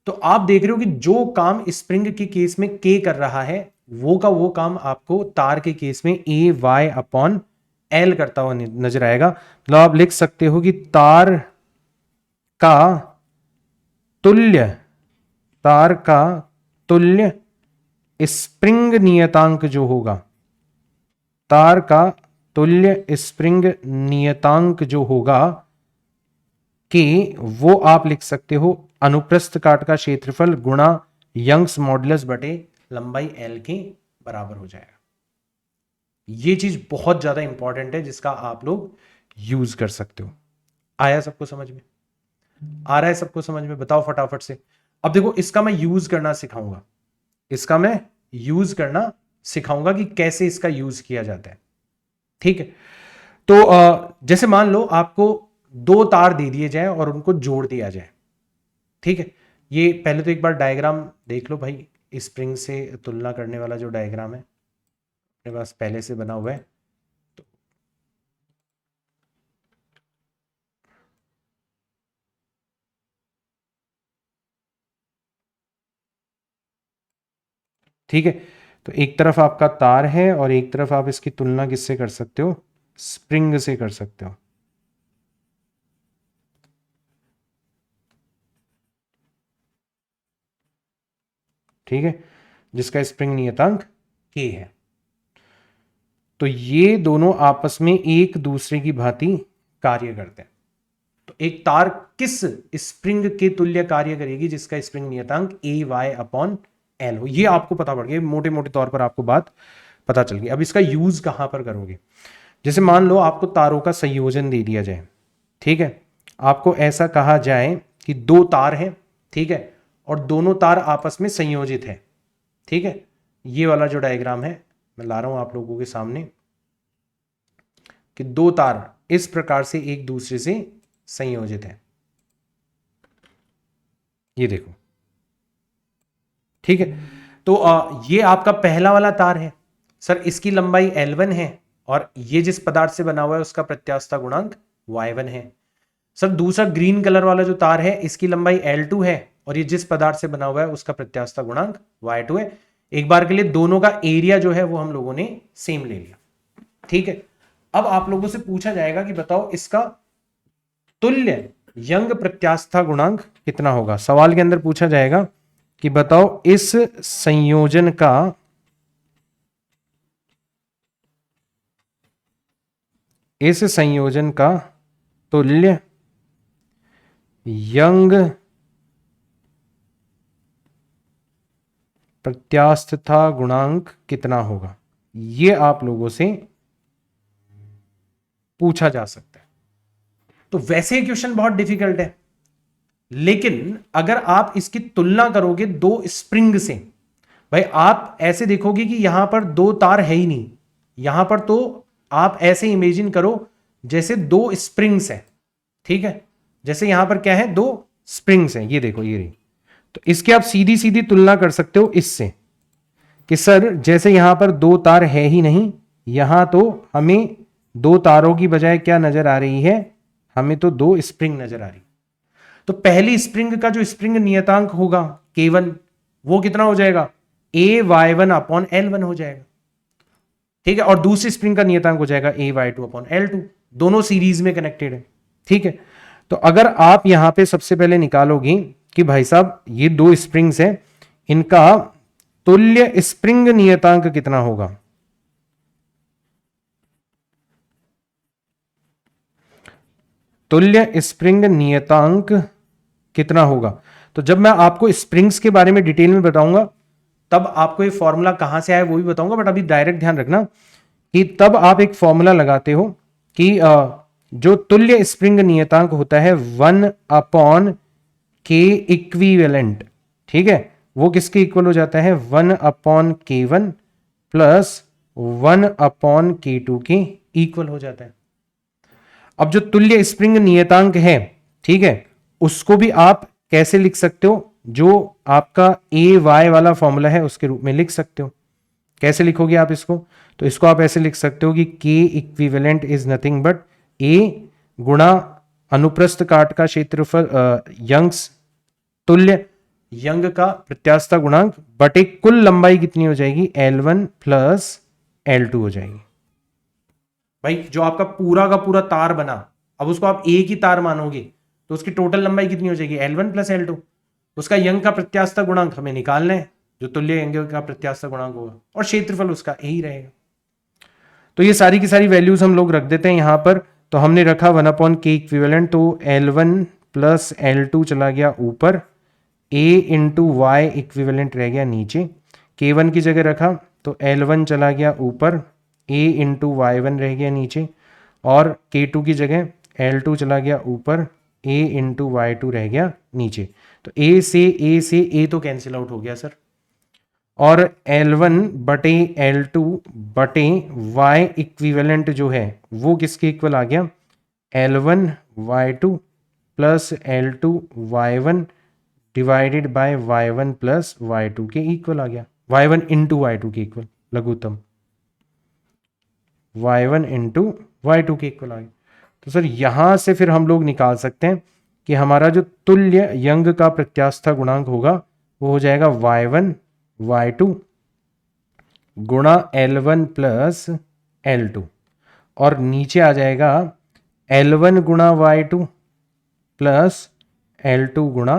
तो आप देख रहे हो कि जो काम स्प्रिंग के केस में के कर रहा है वो का वो काम आपको तार के केस में ए वाई अपॉन एल करता हुआ नजर आएगा। मतलब आप लिख सकते हो कि तार का तुल्य स्प्रिंग नियतांक जो होगा, तार का तुल्य स्प्रिंग नियतांक जो होगा कि वो आप लिख सकते हो अनुप्रस्थ काट का क्षेत्रफल गुणा यंग्स मॉडुलस बटे लंबाई एल के बराबर हो जाएगा। ये चीज बहुत ज्यादा इंपॉर्टेंट है जिसका आप लोग यूज कर सकते हो। आया सबको समझ में, आ रहा है सबको समझ में, बताओ फटाफट से। अब देखो इसका मैं यूज करना सिखाऊंगा, इसका मैं यूज करना सिखाऊंगा कि कैसे इसका यूज किया जाता है, ठीक है। तो जैसे मान लो आपको दो तार दे दिए जाए और उनको जोड़ दिया जाए, ठीक है। ये पहले तो एक बार डायग्राम देख लो भाई, स्प्रिंग से तुलना करने वाला जो डायग्राम है अपने पास पहले से बना हुआ है। तो ठीक है, तो एक तरफ आपका तार है और एक तरफ आप इसकी तुलना किससे कर सकते हो, स्प्रिंग से कर सकते हो, ठीक है, जिसका स्प्रिंग नियतांक k है। तो ये दोनों आपस में एक दूसरे की भांति कार्य करते हैं। तो एक तार किस स्प्रिंग के तुल्य कार्य करेगी जिसका स्प्रिंग नियतांक AY/L हो। ये आपको पता पड़ गया, मोटे मोटे तौर पर आपको बात पता चल गई। अब इसका यूज कहां पर करोगे? जैसे मान लो आपको तारों का संयोजन दे दिया जाए, ठीक है, आपको ऐसा कहा जाए कि दो तार हैं, ठीक है, और दोनों तार आपस में संयोजित है, ठीक है। ये वाला जो डायग्राम है मैं ला रहा हूं आप लोगों के सामने कि दो तार इस प्रकार से एक दूसरे से संयोजित है, ये देखो, ठीक है। तो ये आपका पहला वाला तार है सर, इसकी लंबाई L1 है और ये जिस पदार्थ से बना हुआ है उसका प्रत्यास्थता गुणांक Y1 है। सर दूसरा ग्रीन कलर वाला जो तार है इसकी लंबाई L2 है और ये जिस पदार्थ से बना हुआ है उसका प्रत्यास्थता गुणांक Y2 है। एक बार के लिए दोनों का एरिया जो है वो हम लोगों ने सेम ले लिया, ठीक है। अब आप लोगों से पूछा जाएगा कि बताओ इसका तुल्य यंग प्रत्यास्थता गुणांक कितना होगा। सवाल के अंदर पूछा जाएगा कि बताओ इस संयोजन का तुल्य यंग प्रत्यास्थता गुणांक कितना होगा, ये आप लोगों से पूछा जा सकता है। तो वैसे ही क्वेश्चन बहुत डिफिकल्ट है, लेकिन अगर आप इसकी तुलना करोगे दो स्प्रिंग से, भाई आप ऐसे देखोगे कि यहां पर दो तार है ही नहीं, यहां पर तो आप ऐसे इमेजिन करो जैसे दो स्प्रिंग्स हैं, ठीक है। जैसे यहां पर क्या है, दो स्प्रिंग्स हैं, ये देखो ये रही। तो इसके आप सीधी सीधी तुलना कर सकते हो इससे कि सर जैसे यहां पर दो तार है ही नहीं, यहां तो हमें दो तारों की बजाय क्या नजर आ रही है, हमें तो दो स्प्रिंग नजर आ रही। तो पहली स्प्रिंग का जो स्प्रिंग नियतांक होगा K1 वो कितना हो जाएगा, AY1/L1 हो जाएगा, ठीक है। और दूसरी स्प्रिंग का नियतांक हो जाएगा AY2/L2, दोनों सीरीज में कनेक्टेड है, ठीक है। तो अगर आप यहां पे सबसे पहले निकालोगे कि भाई साहब ये दो स्प्रिंग्स हैं, इनका तुल्य स्प्रिंग नियतांक कितना होगा, तुल्य स्प्रिंग नियतांक कितना होगा। तो जब मैं आपको स्प्रिंग्स के बारे में डिटेल में बताऊंगा तब आपको ये फॉर्मूला कहां से आया वो भी बताऊंगा, बट अभी डायरेक्ट ध्यान रखना कि तब आप एक फॉर्मूला लगाते हो कि जो तुल्य स्प्रिंग नियतांक होता है 1/K इक्विवेलेंट, ठीक है, वो किसके इक्वल हो जाता है 1/K1 प्लस 1/K2 के इक्वल हो जाता है। अब जो तुल्य स्प्रिंग नियतांक है, ठीक है, उसको भी आप कैसे लिख सकते हो, जो आपका AY वाला फॉर्मूला है उसके रूप में लिख सकते हो। कैसे लिखोगे आप इसको, तो इसको आप ऐसे लिख सकते हो कि K equivalent is nothing but A गुणा अनुप्रस्थ काट का क्षेत्रफल यंग्स तुल्य यंग का प्रत्यास्थता गुणांक बटे कुल लंबाई कितनी हो जाएगी L1 प्लस L2 हो जाएगी। भाई जो आपका पूरा का पूरा तार बना, अब उसको आप एक ही तार मानोगे तो उसकी टोटल लंबाई कितनी हो जाएगी L1 प्लस L2। उसका यंग का प्रत्यास्थता गुणांक हमें निकालना है, जो तुल्य यंग का प्रत्यास्थता गुणांक होगा, और क्षेत्रफल उसका यही रहेगा। तो ये सारी की सारी वैल्यूज हम लोग रख देते हैं यहां पर। तो हमने रखा 1/K इक्विवेलेंट, तो L1 प्लस L2 चला गया ऊपर, A इंटू वाई इक्विवेलेंट रह गया नीचे। K1 की जगह रखा तो L1 चला गया ऊपर, A इंटू Y1 रह गया नीचे, और K2 की जगह L2 चला गया ऊपर, A इंटू Y2 रह गया नीचे। तो A से A तो कैंसिल आउट हो गया सर, और L1 बटे L2 बटे Y इक्विवेलेंट जो है वो किसके इक्वल आ गया, L1 Y2 plus L2 Y1 divided by Y1 plus Y2 के इक्वल आ गया, Y1 इंटू Y2 के इक्वल, लघुत्तम Y1 इंटू Y2 के इक्वल आ गया। तो सर यहां से फिर हम लोग निकाल सकते हैं कि हमारा जो तुल्य यंग का प्रत्यास्थता गुणांक होगा वो हो जाएगा Y1 Y2 गुणा L1 प्लस L2, और नीचे आ जाएगा L1 गुणा Y2 प्लस L2 गुणा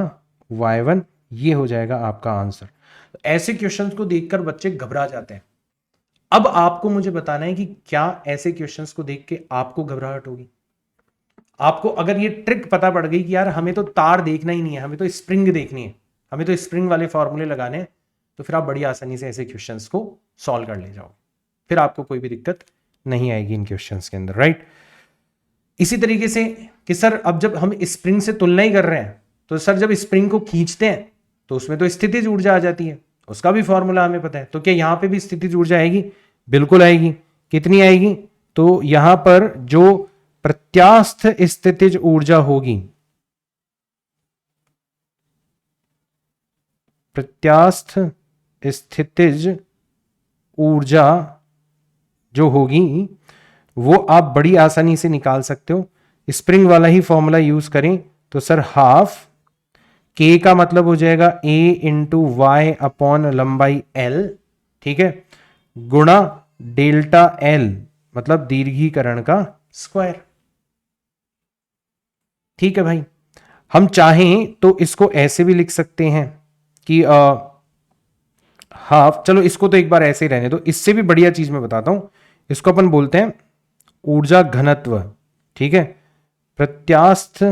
Y1। ये हो जाएगा आपका आंसर। ऐसे क्वेश्चंस को देखकर बच्चे घबरा जाते हैं। अब आपको मुझे बताना है कि क्या ऐसे क्वेश्चंस को देख के आपको घबराहट होगी, आपको अगर ये ट्रिक पता पड़ गई कि यार हमें तो तार देखना ही नहीं है, हमें तो स्प्रिंग देखनी है, हमें तो स्प्रिंग वाले फॉर्मूले लगाने हैं, तो फिर आप बड़ी आसानी से ऐसे क्वेश्चंस को सॉल्व कर ले जाओ, फिर आपको कोई भी दिक्कत नहीं आएगी इन क्वेश्चंस के अंदर, राइट। इसी तरीके से कि सर अब जब हम स्प्रिंग से तुलना ही कर रहे हैं, तो सर जब स्प्रिंग को खींचते हैं तो उसमें तो स्थितिज ऊर्जा आ जाती है, उसका भी फॉर्मूला हमें पता है, तो क्या यहां पे भी स्थितिज ऊर्जा आएगी? बिल्कुल आएगी। कितनी आएगी? तो यहां पर जो प्रत्यास्थ स्थितिज ऊर्जा होगी, प्रत्यास्थ स्थितिज ऊर्जा जो होगी वो आप बड़ी आसानी से निकाल सकते हो। स्प्रिंग वाला ही फॉर्मूला यूज करें तो सर हाफ के का मतलब हो जाएगा a इंटू वाई अपॉन लंबाई l, ठीक है, गुणा डेल्टा l मतलब दीर्घीकरण का स्क्वायर। ठीक है भाई, हम चाहें तो इसको ऐसे भी लिख सकते हैं कि हाफ, चलो इसको तो एक बार ऐसे ही रहने दो, इससे भी बढ़िया चीज मैं बताता हूं, इसको अपन बोलते हैं ऊर्जा घनत्व, ठीक है। प्रत्यास्थ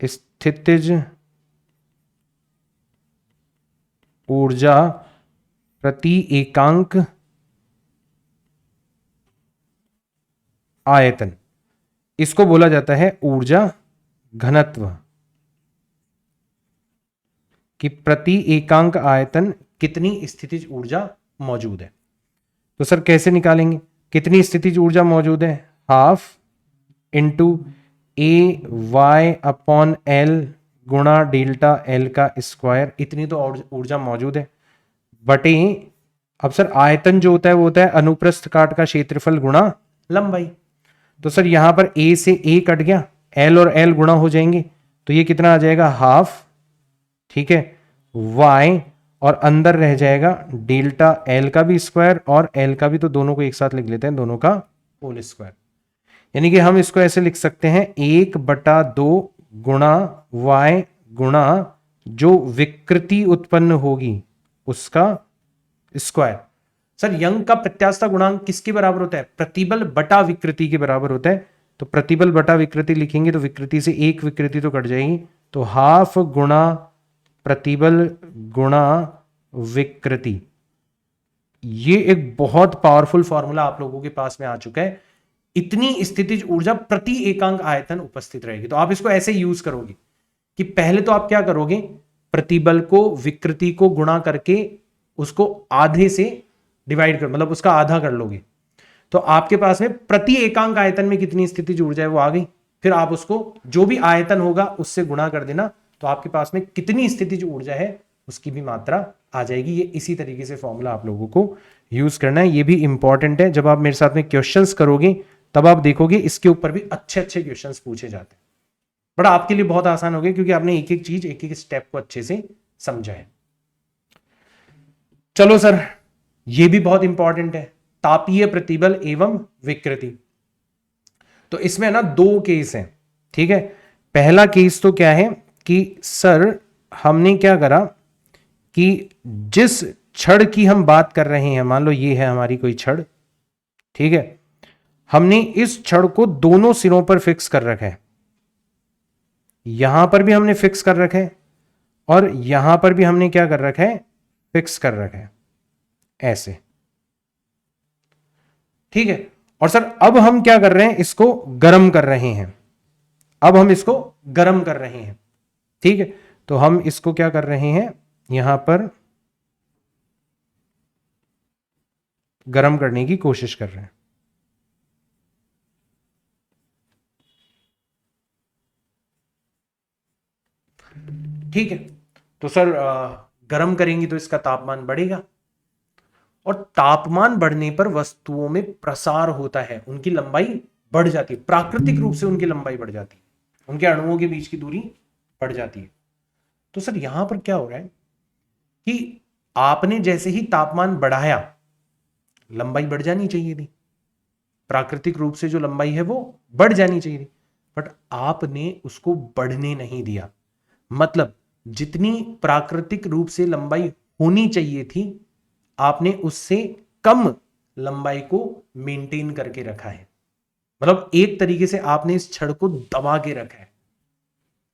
स्थितिज ऊर्जा प्रति एकांक आयतन, इसको बोला जाता है ऊर्जा घनत्व, कि प्रति एकांक आयतन कितनी स्थितिज ऊर्जा मौजूद है। तो सर कैसे निकालेंगे? कितनी स्थितिज ऊर्जा मौजूद है? हाफ इंटू ए वाई अपॉन एल गुणा डेल्टा एल का स्क्वायर, इतनी तो ऊर्जा मौजूद है, बटे अब सर आयतन जो होता है वो होता है अनुप्रस्थ काट का क्षेत्रफल गुणा लंबाई। तो सर यहां पर ए से ए कट गया, एल और एल गुणा हो जाएंगे, तो ये कितना आ जाएगा? हाफ, ठीक है, वाई और अंदर रह जाएगा डेल्टा एल का भी स्क्वायर और एल का भी, तो दोनों को एक साथ लिख लेते हैं, दोनों का होल स्क्वायर। यानी कि हम इसको ऐसे लिख सकते हैं 1/2 गुणा वाई गुणा जो विकृति उत्पन्न होगी उसका स्क्वायर। सर यंग का प्रत्यास्थता गुणांक किसके बराबर होता है? प्रतिबल बटा विकृति के बराबर होता है, तो प्रतिबल बटा विकृति लिखेंगे तो विकृति से एक विकृति तो कट जाएगी, तो हाफ गुणा प्रतिबल गुणा विकृति। ये एक बहुत पावरफुल फॉर्मूला आप लोगों के पास में आ चुका है। इतनी स्थितिज ऊर्जा प्रति एकांक आयतन उपस्थित रहेगी, तो आप इसको ऐसे यूज करोगे कि पहले तो आप क्या करोगे, प्रतिबल को विकृति को गुणा करके उसको आधे से डिवाइड कर, मतलब उसका आधा कर लोगे, तो आपके पास में प्रति एकांक आयतन में कितनी स्थितिज ऊर्जा है वो आ गई। फिर आप उसको जो भी आयतन होगा उससे गुणा कर देना, तो आपके पास में कितनी स्थितिज ऊर्जा है उसकी भी मात्रा आ जाएगी। ये इसी तरीके से फॉर्मूला आप लोगों को यूज करना है, ये भी इंपॉर्टेंट है। जब आप मेरे साथ में क्वेश्चंस करोगे तब आप देखोगे इसके ऊपर भी अच्छे अच्छे क्वेश्चंस पूछे जाते हैं। बड़ा आपके लिए बहुत आसान हो गया क्योंकि आपने एक एक चीज एक एक स्टेप को अच्छे से समझा है। चलो सर, ये भी बहुत इंपॉर्टेंट है, तापीय प्रतिबल एवं विकृति। तो इसमें ना दो केस हैं, ठीक है। पहला केस तो क्या है कि सर हमने क्या करा कि जिस छड़ की हम बात कर रहे हैं, मान लो ये है हमारी कोई छड़, ठीक है, हमने इस छड़ को दोनों सिरों पर फिक्स कर रखा है, यहां पर भी हमने फिक्स कर रखा है और यहां पर भी हमने क्या कर रखा है, फिक्स कर रखा है, ऐसे, ठीक है। और सर अब हम क्या कर रहे हैं, इसको गर्म कर रहे हैं, अब हम इसको गर्म कर रहे हैं, ठीक है। तो हम इसको क्या कर रहे हैं, यहां पर गर्म करने की कोशिश कर रहे हैं, ठीक है। तो सर गर्म करेंगे तो इसका तापमान बढ़ेगा और तापमान बढ़ने पर वस्तुओं में प्रसार होता है, उनकी लंबाई बढ़ जाती है, प्राकृतिक रूप से उनकी लंबाई बढ़ जाती है, उनके अणुओं के बीच की दूरी बढ़ जाती है। तो सर यहां पर क्या हो रहा है कि आपने जैसे ही तापमान बढ़ाया, लंबाई बढ़ जानी चाहिए थी, प्राकृतिक रूप से जो लंबाई है वो बढ़ जानी चाहिए थी, बट आपने उसको बढ़ने नहीं दिया। मतलब जितनी प्राकृतिक रूप से लंबाई होनी चाहिए थी, आपने उससे कम लंबाई को मेंटेन करके रखा है, मतलब एक तरीके से आपने इस छड़ को दबा के रखा है।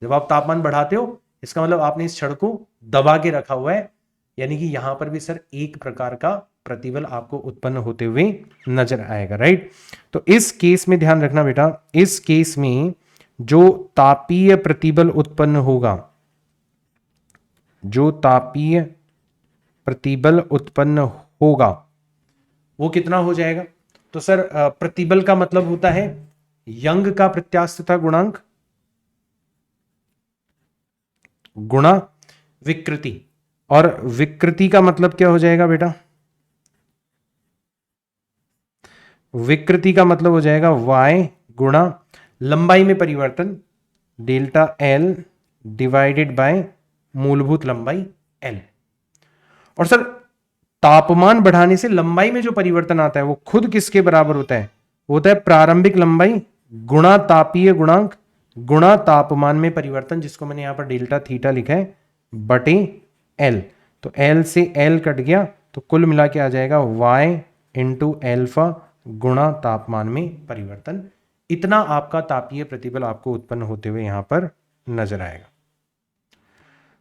जब आप तापमान बढ़ाते हो इसका मतलब आपने इस छड़ को दबा के रखा हुआ है, यानी कि यहां पर भी सर एक प्रकार का प्रतिबल आपको उत्पन्न होते हुए नजर आएगा, राइट। तो इस केस में ध्यान रखना बेटा, इस केस में जो तापीय प्रतिबल उत्पन्न होगा, जो तापीय प्रतिबल उत्पन्न होगा वो कितना हो जाएगा? तो सर प्रतिबल का मतलब होता है यंग का प्रत्यास्थता गुणांक गुणा विकृति, और विकृति का मतलब क्या हो जाएगा बेटा? विकृति का मतलब हो जाएगा y गुणा लंबाई में परिवर्तन डेल्टा L डिवाइडेड बाय मूलभूत लंबाई L। और सर तापमान बढ़ाने से लंबाई में जो परिवर्तन आता है वो खुद किसके बराबर होता है? वो होता है प्रारंभिक लंबाई गुणा तापीय गुणांक गुणा तापमान में परिवर्तन, जिसको मैंने यहां पर डेल्टा थीटा लिखा है, बटे L। तो L से L कट गया तो कुल मिला के आ जाएगा y इंटू एल्फा गुणा तापमान में परिवर्तन। इतना आपका तापीय प्रतिबल आपको उत्पन्न होते हुए यहां पर नजर आएगा।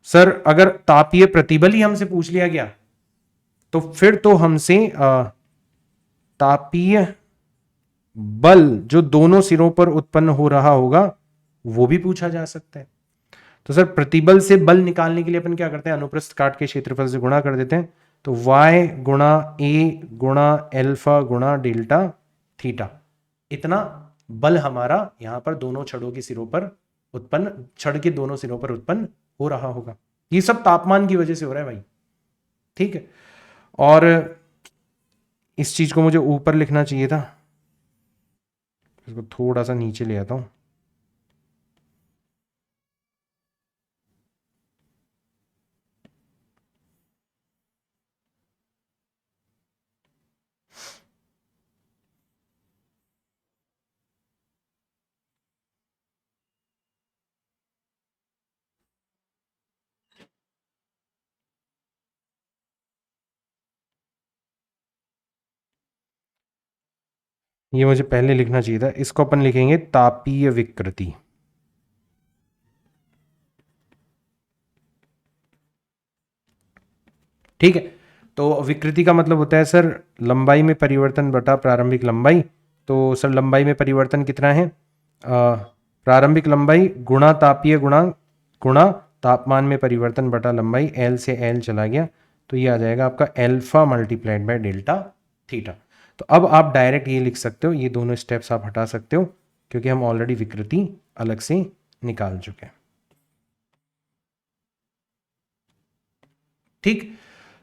सर अगर तापीय प्रतिबल ही हमसे पूछ लिया गया तो फिर तो हमसे तापीय बल जो दोनों सिरों पर उत्पन्न हो रहा होगा वो भी पूछा जा सकता है। तो सर प्रतिबल से बल निकालने के लिए अपन क्या करते हैं? अनुप्रस्थ काट के क्षेत्रफल से गुणा कर देते हैं। तो y गुणा a गुणा एल्फा गुणा डेल्टा थीटा, इतना बल हमारा यहां पर दोनों छड़ों के सिरों पर उत्पन्न, छड़ के दोनों सिरों पर उत्पन्न हो रहा होगा। ये सब तापमान की वजह से हो रहा है भाई, ठीक है। और इस चीज को मुझे ऊपर लिखना चाहिए था, इसको थोड़ा सा नीचे ले आता हूं। ये मुझे पहले लिखना चाहिए था, इसको अपन लिखेंगे तापीय विकृति। ठीक है, तो विकृति का मतलब होता है सर लंबाई में परिवर्तन बटा प्रारंभिक लंबाई। तो सर लंबाई में परिवर्तन कितना है? प्रारंभिक लंबाई गुणा तापीय गुणांक गुणा तापमान में परिवर्तन बटा लंबाई, L से L चला गया तो ये आ जाएगा आपका alpha multiplied by delta theta. तो अब आप डायरेक्ट ये लिख सकते हो, ये दोनों स्टेप्स आप हटा सकते हो क्योंकि हम ऑलरेडी विकृति अलग से निकाल चुके हैं। ठीक,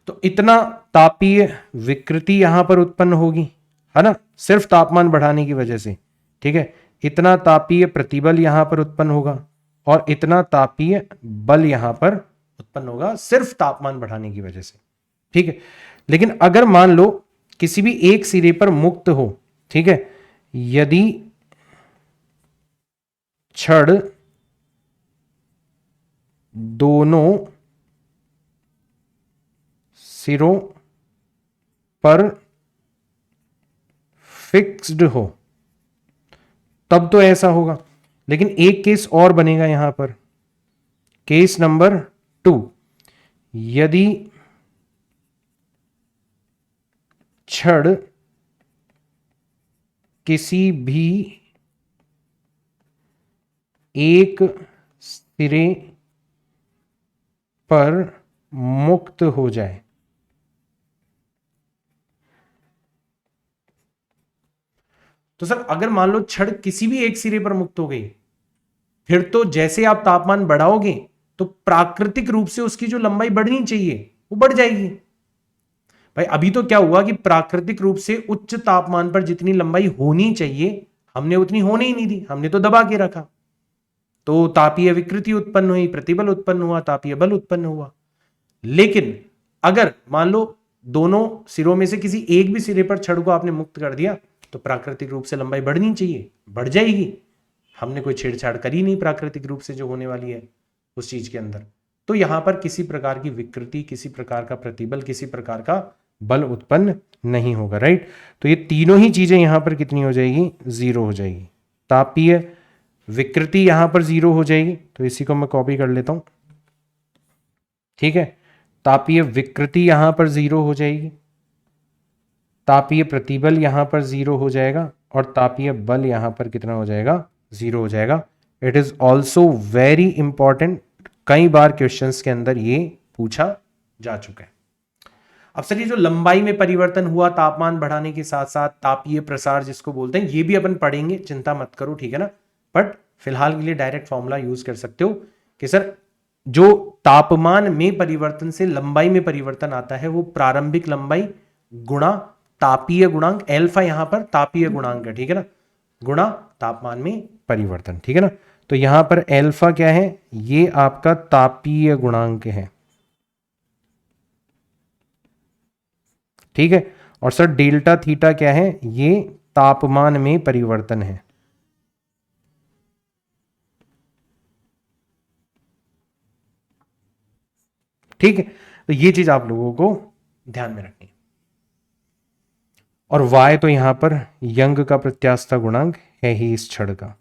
तो इतना तापीय विकृति यहां पर उत्पन्न होगी, है ना, सिर्फ तापमान बढ़ाने की वजह से। ठीक है, इतना तापीय प्रतिबल यहां पर उत्पन्न होगा और इतना तापीय बल यहां पर उत्पन्न होगा सिर्फ तापमान बढ़ाने की वजह से। ठीक है, लेकिन अगर मान लो किसी भी एक सिरे पर मुक्त हो, ठीक है, यदि छड़ दोनों सिरों पर फिक्स्ड हो तब तो ऐसा होगा। लेकिन एक केस और बनेगा यहां पर, केस नंबर 2, यदि छड़ किसी भी एक सिरे पर मुक्त हो जाए, तो सर अगर मान लो छड़ किसी भी एक सिरे पर मुक्त हो गई, फिर तो जैसे आप तापमान बढ़ाओगे तो प्राकृतिक रूप से उसकी जो लंबाई बढ़नी चाहिए वो बढ़ जाएगी। भाई अभी तो क्या हुआ कि प्राकृतिक रूप से उच्च तापमान पर जितनी लंबाई होनी चाहिए हमने उतनी होने ही नहीं दी, हमने तो दबा के रखा, तो तापीय विकृति उत्पन्न हुई, प्रतिबल उत्पन्न हुआ, तापीय बल उत्पन्न हुआ। लेकिन अगर मान लो दोनों सिरों में से किसी एक भी सिरे पर छड़ को आपने मुक्त कर दिया तो प्राकृतिक रूप से लंबाई बढ़नी चाहिए, बढ़ जाएगी। हमने कोई छेड़छाड़ करी नहीं प्राकृतिक रूप से जो होने वाली है उस चीज के अंदर। तो यहां पर किसी प्रकार की विकृति, किसी प्रकार का प्रतिबल, किसी प्रकार का बल उत्पन्न नहीं होगा, राइट। तो ये तीनों ही चीजें यहां पर कितनी हो जाएगी, 0 हो जाएगी। तापीय विकृति यहां पर 0 हो जाएगी, तो इसी को मैं कॉपी कर लेता हूं, ठीक है। तापीय विकृति यहां पर 0 हो जाएगी, तापीय प्रतिबल यहां पर 0 हो जाएगा, और तापीय बल यहां पर कितना हो जाएगा, 0 हो जाएगा। It is also very important, कई बार क्वेश्चंस के अंदर ये पूछा जा चुका है। अब सर ये जो लंबाई में परिवर्तन हुआ तापमान बढ़ाने के साथ साथ, तापीय प्रसार जिसको बोलते हैं, ये भी अपन पढ़ेंगे, चिंता मत करो, ठीक है ना। बट फिलहाल के लिए डायरेक्ट फॉर्मूला यूज कर सकते हो कि सर जो तापमान में परिवर्तन से लंबाई में परिवर्तन आता है वो प्रारंभिक लंबाई गुणा तापीय गुणांक, एल्फा यहां पर तापीय गुणांक है, ठीक है ना, गुणा तापमान में परिवर्तन, ठीक है ना। तो यहां पर एल्फा क्या है, ये आपका तापीय गुणांक है, ठीक है। और सर डेल्टा थीटा क्या है, ये तापमान में परिवर्तन है, ठीक है। तो ये चीज आप लोगों को ध्यान में रखनी है। और y तो यहां पर यंग का प्रत्यास्था गुणांक है ही इस छड़ का,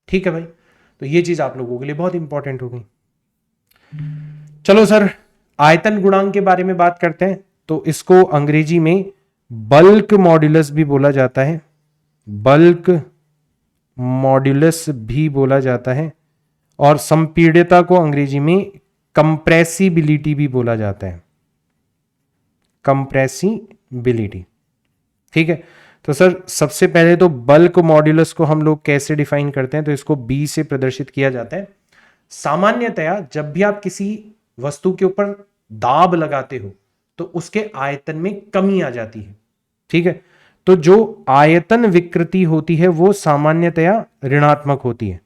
ठीक है भाई। तो ये चीज आप लोगों के लिए बहुत इंपॉर्टेंट होगी। चलो सर आयतन गुणांक के बारे में बात करते हैं। तो इसको अंग्रेजी में बल्क मॉड्यूलस भी बोला जाता है, बल्क मॉड्यूलस भी बोला जाता है, और संपीड्यता को अंग्रेजी में कंप्रेसिबिलिटी भी बोला जाता है, कंप्रेसिबिलिटी, ठीक है। तो सर सबसे पहले तो बल्क मॉड्यूलस को हम लोग कैसे डिफाइन करते हैं, तो इसको बी से प्रदर्शित किया जाता है। सामान्यतया जब भी आप किसी वस्तु के ऊपर दाब लगाते हो तो उसके आयतन में कमी आ जाती है, ठीक है। तो जो आयतन विकृति होती है वो सामान्यतया ऋणात्मक होती है।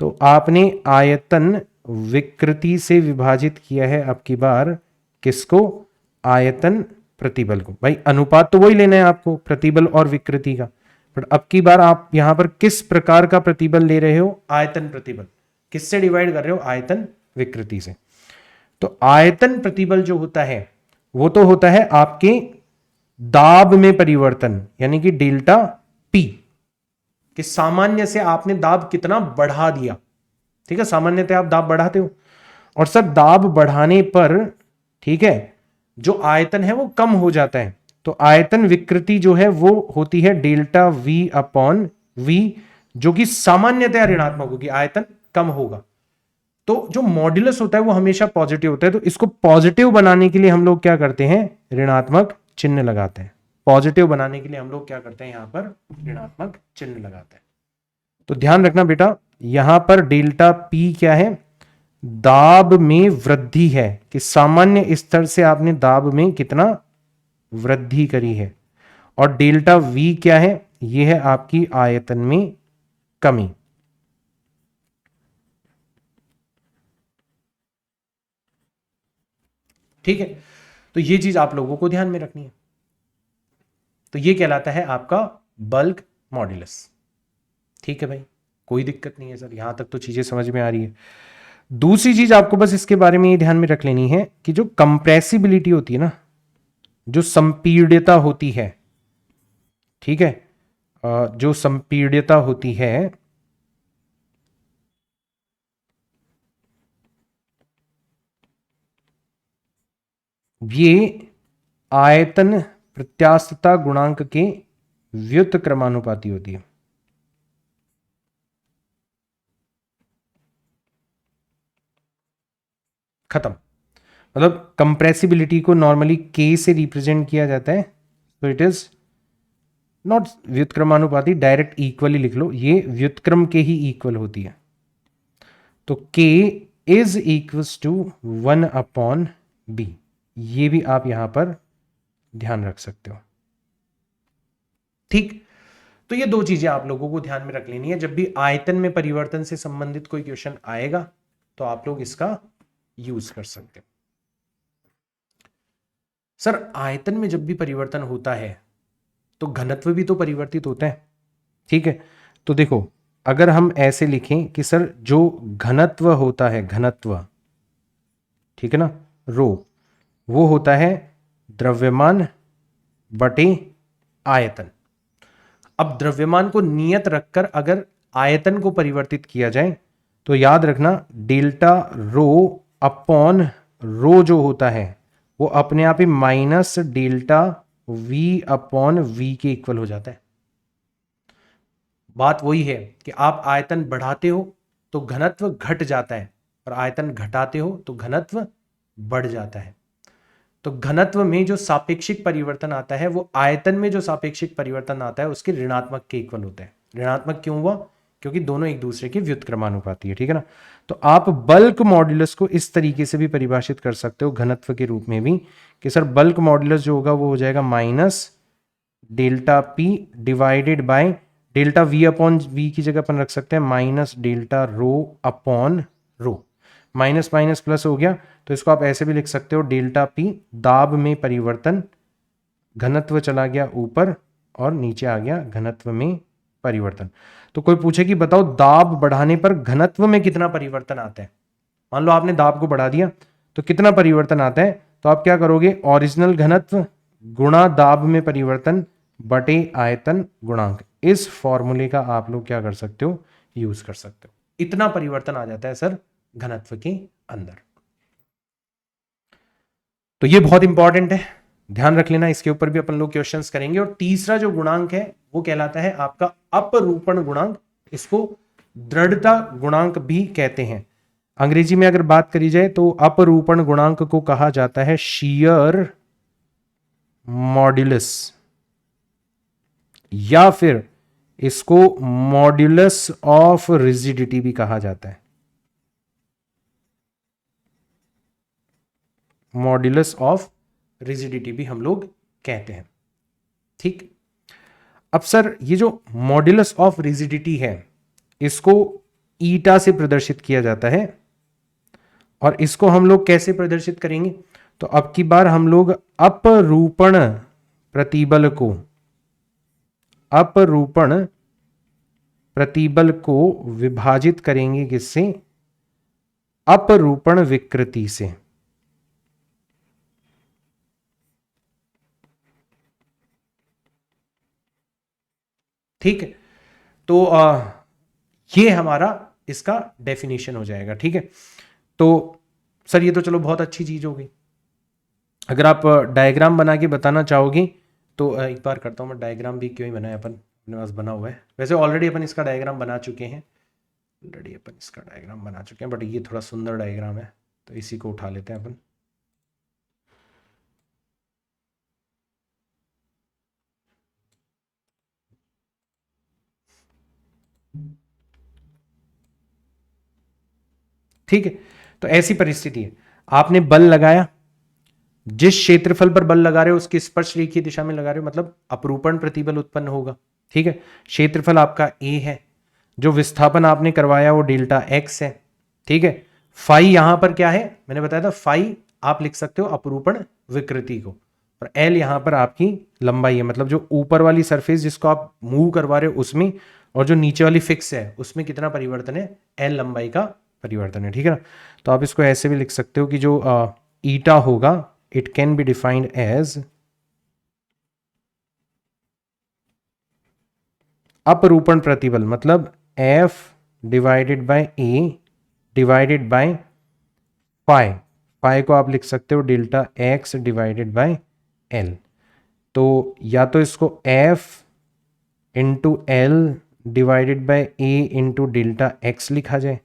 तो आपने आयतन विकृति से विभाजित किया है अब की बार किसको, आयतन प्रतिबल को। भाई अनुपात तो वही लेना है आपको, प्रतिबल और विकृति का, बट अब की बार आप यहां पर किस प्रकार का प्रतिबल ले रहे हो, आयतन प्रतिबल। किससे डिवाइड कर रहे हो, आयतन विकृति से। तो आयतन प्रतिबल जो होता है वो तो होता है आपके दाब में परिवर्तन, यानी कि डेल्टा पी, कि सामान्य से आपने दाब कितना बढ़ा दिया, ठीक है। सामान्यतः आप दाब बढ़ाते हो, और सर दाब बढ़ाने पर, ठीक है, जो आयतन है वो कम हो जाता है। तो आयतन विकृति जो है वो होती है डेल्टा वी अपॉन वी, जो कि सामान्यतया ऋणात्मक होगी, आयतन कम होगा। तो जो मॉड्यूलस होता है वो हमेशा पॉजिटिव होता है। तो इसको पॉजिटिव बनाने के लिए हम लोग क्या करते हैं, ऋणात्मक चिन्ह लगाते हैं। पॉजिटिव बनाने के लिए हम लोग क्या करते हैं, यहां पर ऋणात्मक चिन्ह लगाते हैं। तो ध्यान रखना बेटा, यहां पर डेल्टा पी क्या है, दाब में वृद्धि है, कि सामान्य स्तर से आपने दाब में कितना वृद्धि करी है। और डेल्टा वी क्या है, यह है आपकी आयतन में कमी, ठीक है। तो ये चीज आप लोगों को ध्यान में रखनी है। तो ये कहलाता है आपका बल्क मॉड्यूलस, ठीक है भाई, कोई दिक्कत नहीं है सर, यहां तक तो चीजें समझ में आ रही है। दूसरी चीज आपको बस इसके बारे में ये ध्यान में रख लेनी है कि जो कंप्रेसिबिलिटी होती है ना, जो संपीड्यता होती है, ठीक है, जो संपीड्यता होती है ये आयतन प्रत्यास्थता गुणांक के व्युत्क्रमानुपाती होती है। खत्म। मतलब कंप्रेसिबिलिटी को नॉर्मली के से रिप्रेजेंट किया जाता है, तो इट इज नॉट व्युत्क्रमानुपाती, डायरेक्ट इक्वली लिख लो, ये व्युत्क्रम के ही इक्वल होती है। तो k is equals to 1 upon b, ये भी आप यहां पर ध्यान रख सकते हो, ठीक। तो ये दो चीजें आप लोगों को ध्यान में रख लेनी है। जब भी आयतन में परिवर्तन से संबंधित कोई क्वेश्चन आएगा तो आप लोग इसका यूज कर सकते हो। सर आयतन में जब भी परिवर्तन होता है तो घनत्व भी तो परिवर्तित होता है, ठीक है। तो देखो अगर हम ऐसे लिखें कि सर जो घनत्व होता है, घनत्व, ठीक है ना, रो, वो होता है द्रव्यमान बटे आयतन। अब द्रव्यमान को नियत रखकर अगर आयतन को परिवर्तित किया जाए तो याद रखना डेल्टा रो अपॉन रो जो होता है वो अपने आप ही minus delta we upon V के इक्वल हो जाता है। बात वही है कि आप आयतन बढ़ाते हो तो घनत्व घट जाता है और आयतन घटाते हो तो घनत्व बढ़ जाता है। तो घनत्व में जो सापेक्षिक परिवर्तन आता है वो आयतन में जो सापेक्षिक परिवर्तन आता है उसके ऋणात्मक के इक्वल होता है। ऋणात्मक क्यों हुआ? क्योंकि दोनों एक दूसरे के व्युत्क्रमानुपाती है, ठीक है ना। तो आप बल्क मॉड्यूलस को इस तरीके से भी परिभाषित कर सकते हो घनत्व के रूप में भी कि सर बल्क मॉड्यूलस जो होगा वो हो जाएगा minus delta p divided by delta we upon v की जगह अपन रख सकते हैं minus delta rho upon rho. Minus minus plus हो गया तो इसको आप ऐसे भी लिख सकते हो डेल्टा पी दाब में परिवर्तन, घनत्व चला गया ऊपर और नीचे आ गया घनत्व में परिवर्तन। तो कोई पूछे कि बताओ दाब बढ़ाने पर घनत्व में कितना परिवर्तन आता है। मान लो आपने दाब को बढ़ा दिया तो कितना परिवर्तन आता है, तो आप क्या करोगे ओरिजिनल घनत्व गुणा दाब में परिवर्तन बटे आयतन गुणांक। इस फॉर्मूले का आप लोग क्या कर सकते हो, यूज कर सकते हो। इतना परिवर्तन आ जाता है सर घनत्व के अंदर। तो ये बहुत इंपॉर्टेंट है, ध्यान रख लेना, इसके ऊपर भी अपन लोग क्वेश्चंस करेंगे। और तीसरा जो गुणांक है वो कहलाता है आपका अपरूपण गुणांक। इसको दृढ़ता गुणांक भी कहते हैं। अंग्रेजी में अगर बात करी जाए तो अपरूपण गुणांक को कहा जाता है शियर मॉड्यूलस, या फिर इसको मॉड्यूलस ऑफ रिजिडिटी भी कहा जाता है। मॉड्यूलस ऑफ रिजिडिटी भी हम लोग कहते हैं, ठीक। अब सर ये जो मॉड्यूलस ऑफ रिजिडिटी है इसको ईटा से प्रदर्शित किया जाता है और इसको हम लोग कैसे प्रदर्शित करेंगे, तो अब की बार हम लोग अपरूपण प्रतिबल को विभाजित करेंगे किससे, अपरूपण विकृति से। ठीक है, तो ये हमारा इसका डेफिनेशन हो जाएगा, ठीक है। तो सर ये तो चलो बहुत अच्छी चीज हो गई। अगर आप डायग्राम बना के बताना चाहोगे तो एक बार करता हूं मैं। डायग्राम भी क्यों ही बनाया, अपन अपने पास बना हुआ है। वैसे ऑलरेडी अपन इसका डायग्राम बना चुके हैं, बट ये थोड़ा सुंदर डायग्राम है तो इसी को उठा लेते हैं अपन। ठीक है, तो ऐसी परिस्थिति है, आपने बल लगाया, जिस क्षेत्रफल पर बल लगा रहे हो उसकी स्पर्श रेखीय दिशा में लगा रहे हो, मतलब अपरूपण प्रतिबल उत्पन्न होगा, ठीक है। क्षेत्रफल आपका ए है, जो विस्थापन आपने करवाया वो डेल्टा एक्स है, ठीक है। फाई यहां पर क्या है, मैंने बताया था फाई आप लिख सकते हो अपरूपण विकृति को, और एल यहां पर आपकी लंबाई है, मतलब जो ऊपर वाली सरफेस जिसको आप मूव करवा रहे हो उसमें, और जो नीचे वाली फिक्स है उसमें कितना परिवर्तन है, एल लंबाई का परिवर्तन है, ठीक है ना। तो आप इसको ऐसे भी लिख सकते हो कि जो ईटा होगा it can be defined as अपरूपण प्रतिबल, मतलब f divided by a divided by phi. Phi को आप लिख सकते हो delta x divided by l. तो या तो इसको f into l divided by a into delta x लिखा जाए,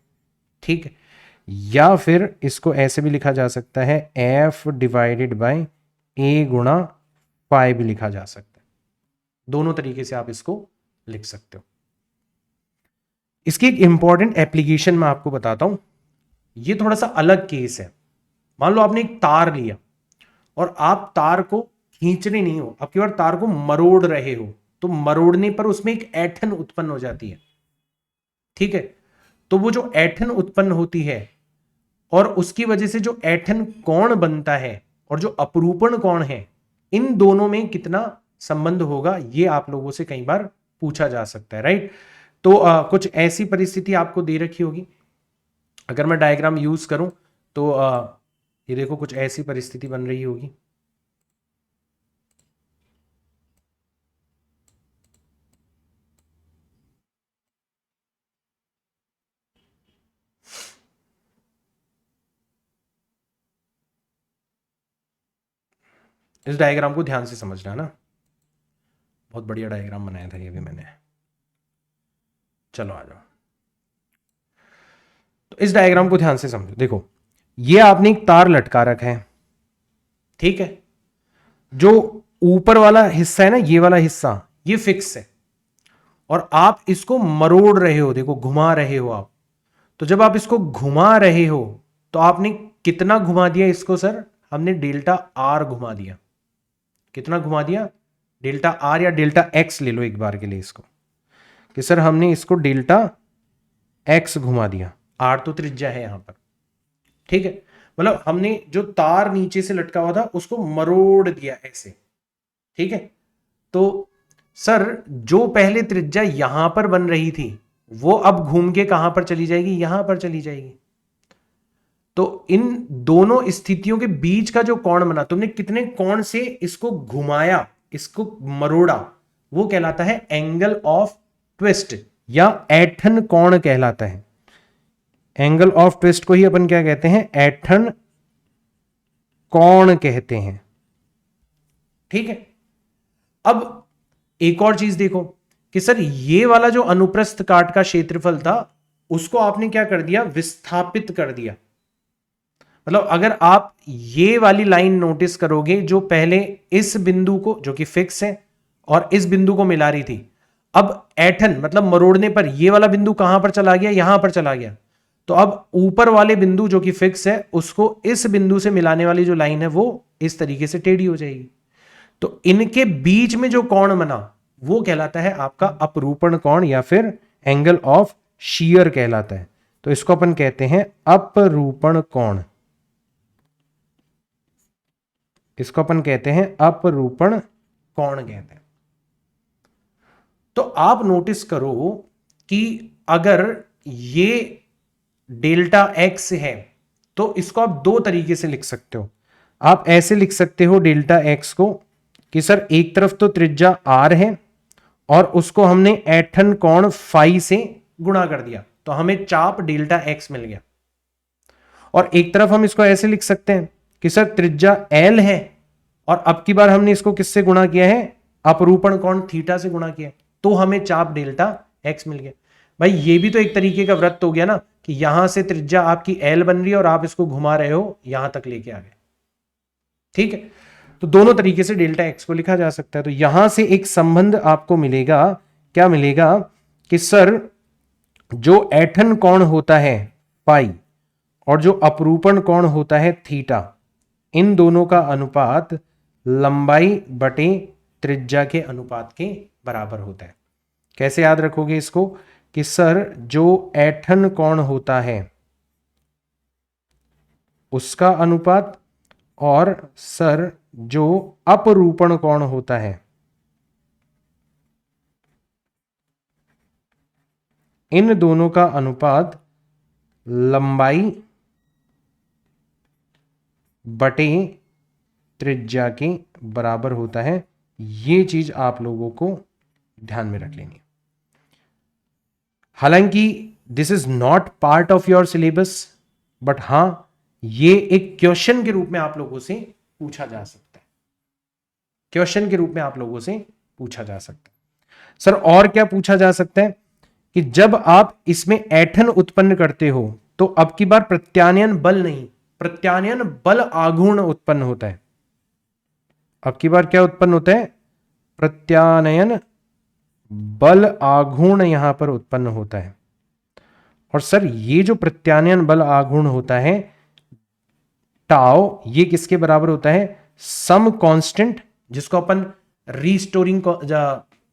ठीक है, या फिर इसको ऐसे भी लिखा जा सकता है एफ डिवाइडेड बाय ए गुणा फाई भी लिखा जा सकता है। दोनों तरीके से आप इसको लिख सकते हो। इसकी एक इंपॉर्टेंट एप्लीकेशन मैं आपको बताता हूं, ये थोड़ा सा अलग केस है। मान लो आपने एक तार लिया और आप तार को खींच रहे नहीं हो, अब की बार तार को मरोड़ रहे हो, तो मरोड़ने पर उसमें एक ऐंठन उत्पन्न हो जाती है, ठीक है। तो वो जो ऐंठन उत्पन्न होती है और उसकी वजह से जो ऐंठन कोण बनता है और जो अपरूपण कोण है, इन दोनों में कितना संबंध होगा, ये आप लोगों से कई बार पूछा जा सकता है, राइट। तो कुछ ऐसी परिस्थिति आपको दे रखी होगी। अगर मैं डायग्राम यूज करूं तो ये देखो कुछ ऐसी परिस्थिति बन रही होगी। इस डायग्राम को ध्यान से समझना ना, बहुत बढ़िया डायग्राम बनाया था ये भी मैंने। चलो आ जाओ। तो इस डायग्राम को ध्यान से समझो। देखो ये आपने एक तार लटका रखा है, ठीक है। जो ऊपर वाला हिस्सा है ना, ये वाला हिस्सा, ये फिक्स है और आप इसको मरोड़ रहे हो, देखो घुमा रहे हो आप। तो जब आप इसको घुमा रहे हो तो आपने कितना घुमा दिया इसको सर? हमने डेल्टा आर घुमा दिया। कितना घुमा दिया? डेल्टा आर या डेल्टा एक्स ले लो एक बार के लिए इसको, कि सर हमने इसको डेल्टा एक्स घुमा दिया। आर तो त्रिज्या है यहां पर, ठीक है। मतलब हमने जो तार नीचे से लटका हुआ था उसको मरोड़ दिया ऐसे, ठीक है। तो सर जो पहले त्रिज्या यहां पर बन रही थी वो अब घूम के कहां पर चली जाएगी? यहां पर चली जाएगी। तो इन दोनों स्थितियों के बीच का जो कोण बना, तुमने कितने कोण से इसको घुमाया, इसको मरोड़ा, वो कहलाता है एंगल ऑफ ट्विस्ट या ऐंठन कोण कहलाता है। एंगल ऑफ ट्विस्ट को ही अपन क्या कहते हैं? ऐंठन कोण कहते हैं, ठीक है। अब एक और चीज देखो कि सर ये वाला जो अनुप्रस्थ काट का क्षेत्रफल था उसको आपने क्या कर दिया? विस्थापित कर दिया। मतलब अगर आप ये वाली लाइन नोटिस करोगे जो पहले इस बिंदु को, जो कि फिक्स है, और इस बिंदु को मिला रही थी, अब ऐंठन मतलब मरोड़ने पर ये वाला बिंदु कहां पर चला गया? यहां पर चला गया। तो अब ऊपर वाले बिंदु जो कि फिक्स है उसको इस बिंदु से मिलाने वाली जो लाइन है वो इस तरीके से टेढ़ी हो जाएगी। तो इनके बीच में जो कोण बना वो कहलाता है आपका अपरूपण कोण या फिर एंगल ऑफ शीयर कहलाता है। तो इसको अपन कहते हैं अपरूपण कोण। इसको अपन कहते हैं अपरूपण कोण कहते हैं। तो आप नोटिस करो कि अगर ये डेल्टा एक्स है तो इसको आप दो तरीके से लिख सकते हो। आप ऐसे लिख सकते हो डेल्टा एक्स को कि सर एक तरफ तो त्रिज्या आर है और उसको हमने ऐंठन कोण फाई से गुणा कर दिया तो हमें चाप डेल्टा एक्स मिल गया। और एक तरफ हम इसको ऐसे लिख सकते हैं कि सर त्रिज्या एल है और अब की बार हमने इसको किससे गुणा किया है? अपरूपण कोण थीटा से गुणा किया, तो हमें चाप डेल्टा एक्स मिल गया। भाई ये भी तो एक तरीके का वृत्त हो गया ना, कि यहां से त्रिज्या आपकी एल बन रही है और आप इसको घुमा रहे हो, यहां तक लेके आ गए, ठीक है। तो दोनों तरीके से डेल्टा एक्स को लिखा जा सकता है। तो यहां से एक संबंध आपको मिलेगा, क्या मिलेगा? कि सर जो ऐंठन कोण होता है पाई और जो अपरूपण कोण होता है थीटा, इन दोनों का अनुपात लंबाई बटे त्रिज्या के अनुपात के बराबर होता है। कैसे याद रखोगे इसको? कि सर जो ऐंठन कोण होता है उसका अनुपात और सर जो अपरूपण कोण होता है, इन दोनों का अनुपात लंबाई बटे त्रिज्या के बराबर होता है। ये चीज आप लोगों को ध्यान में रख लेनी है। हालांकि this is not part of your syllabus, but हां ये एक क्वेश्चन के रूप में आप लोगों से पूछा जा सकता है। क्वेश्चन के रूप में आप लोगों से पूछा जा सकता है। सर और क्या पूछा जा सकता है? कि जब आप इसमें ऐंठन उत्पन्न करते हो तो अब की बार प्रत्यानयन बल नहीं, प्रत्यानयन बल आघूर्ण उत्पन्न होता है। अब की बार क्या उत्पन्न होता है? प्रत्यानयन बल आघूर्ण यहां पर उत्पन्न होता है। और सर ये जो प्रत्यानयन बल आघूर्ण होता है टाउ, ये किसके बराबर होता है? सम कांस्टेंट, जिसको अपन रीस्टोरिंग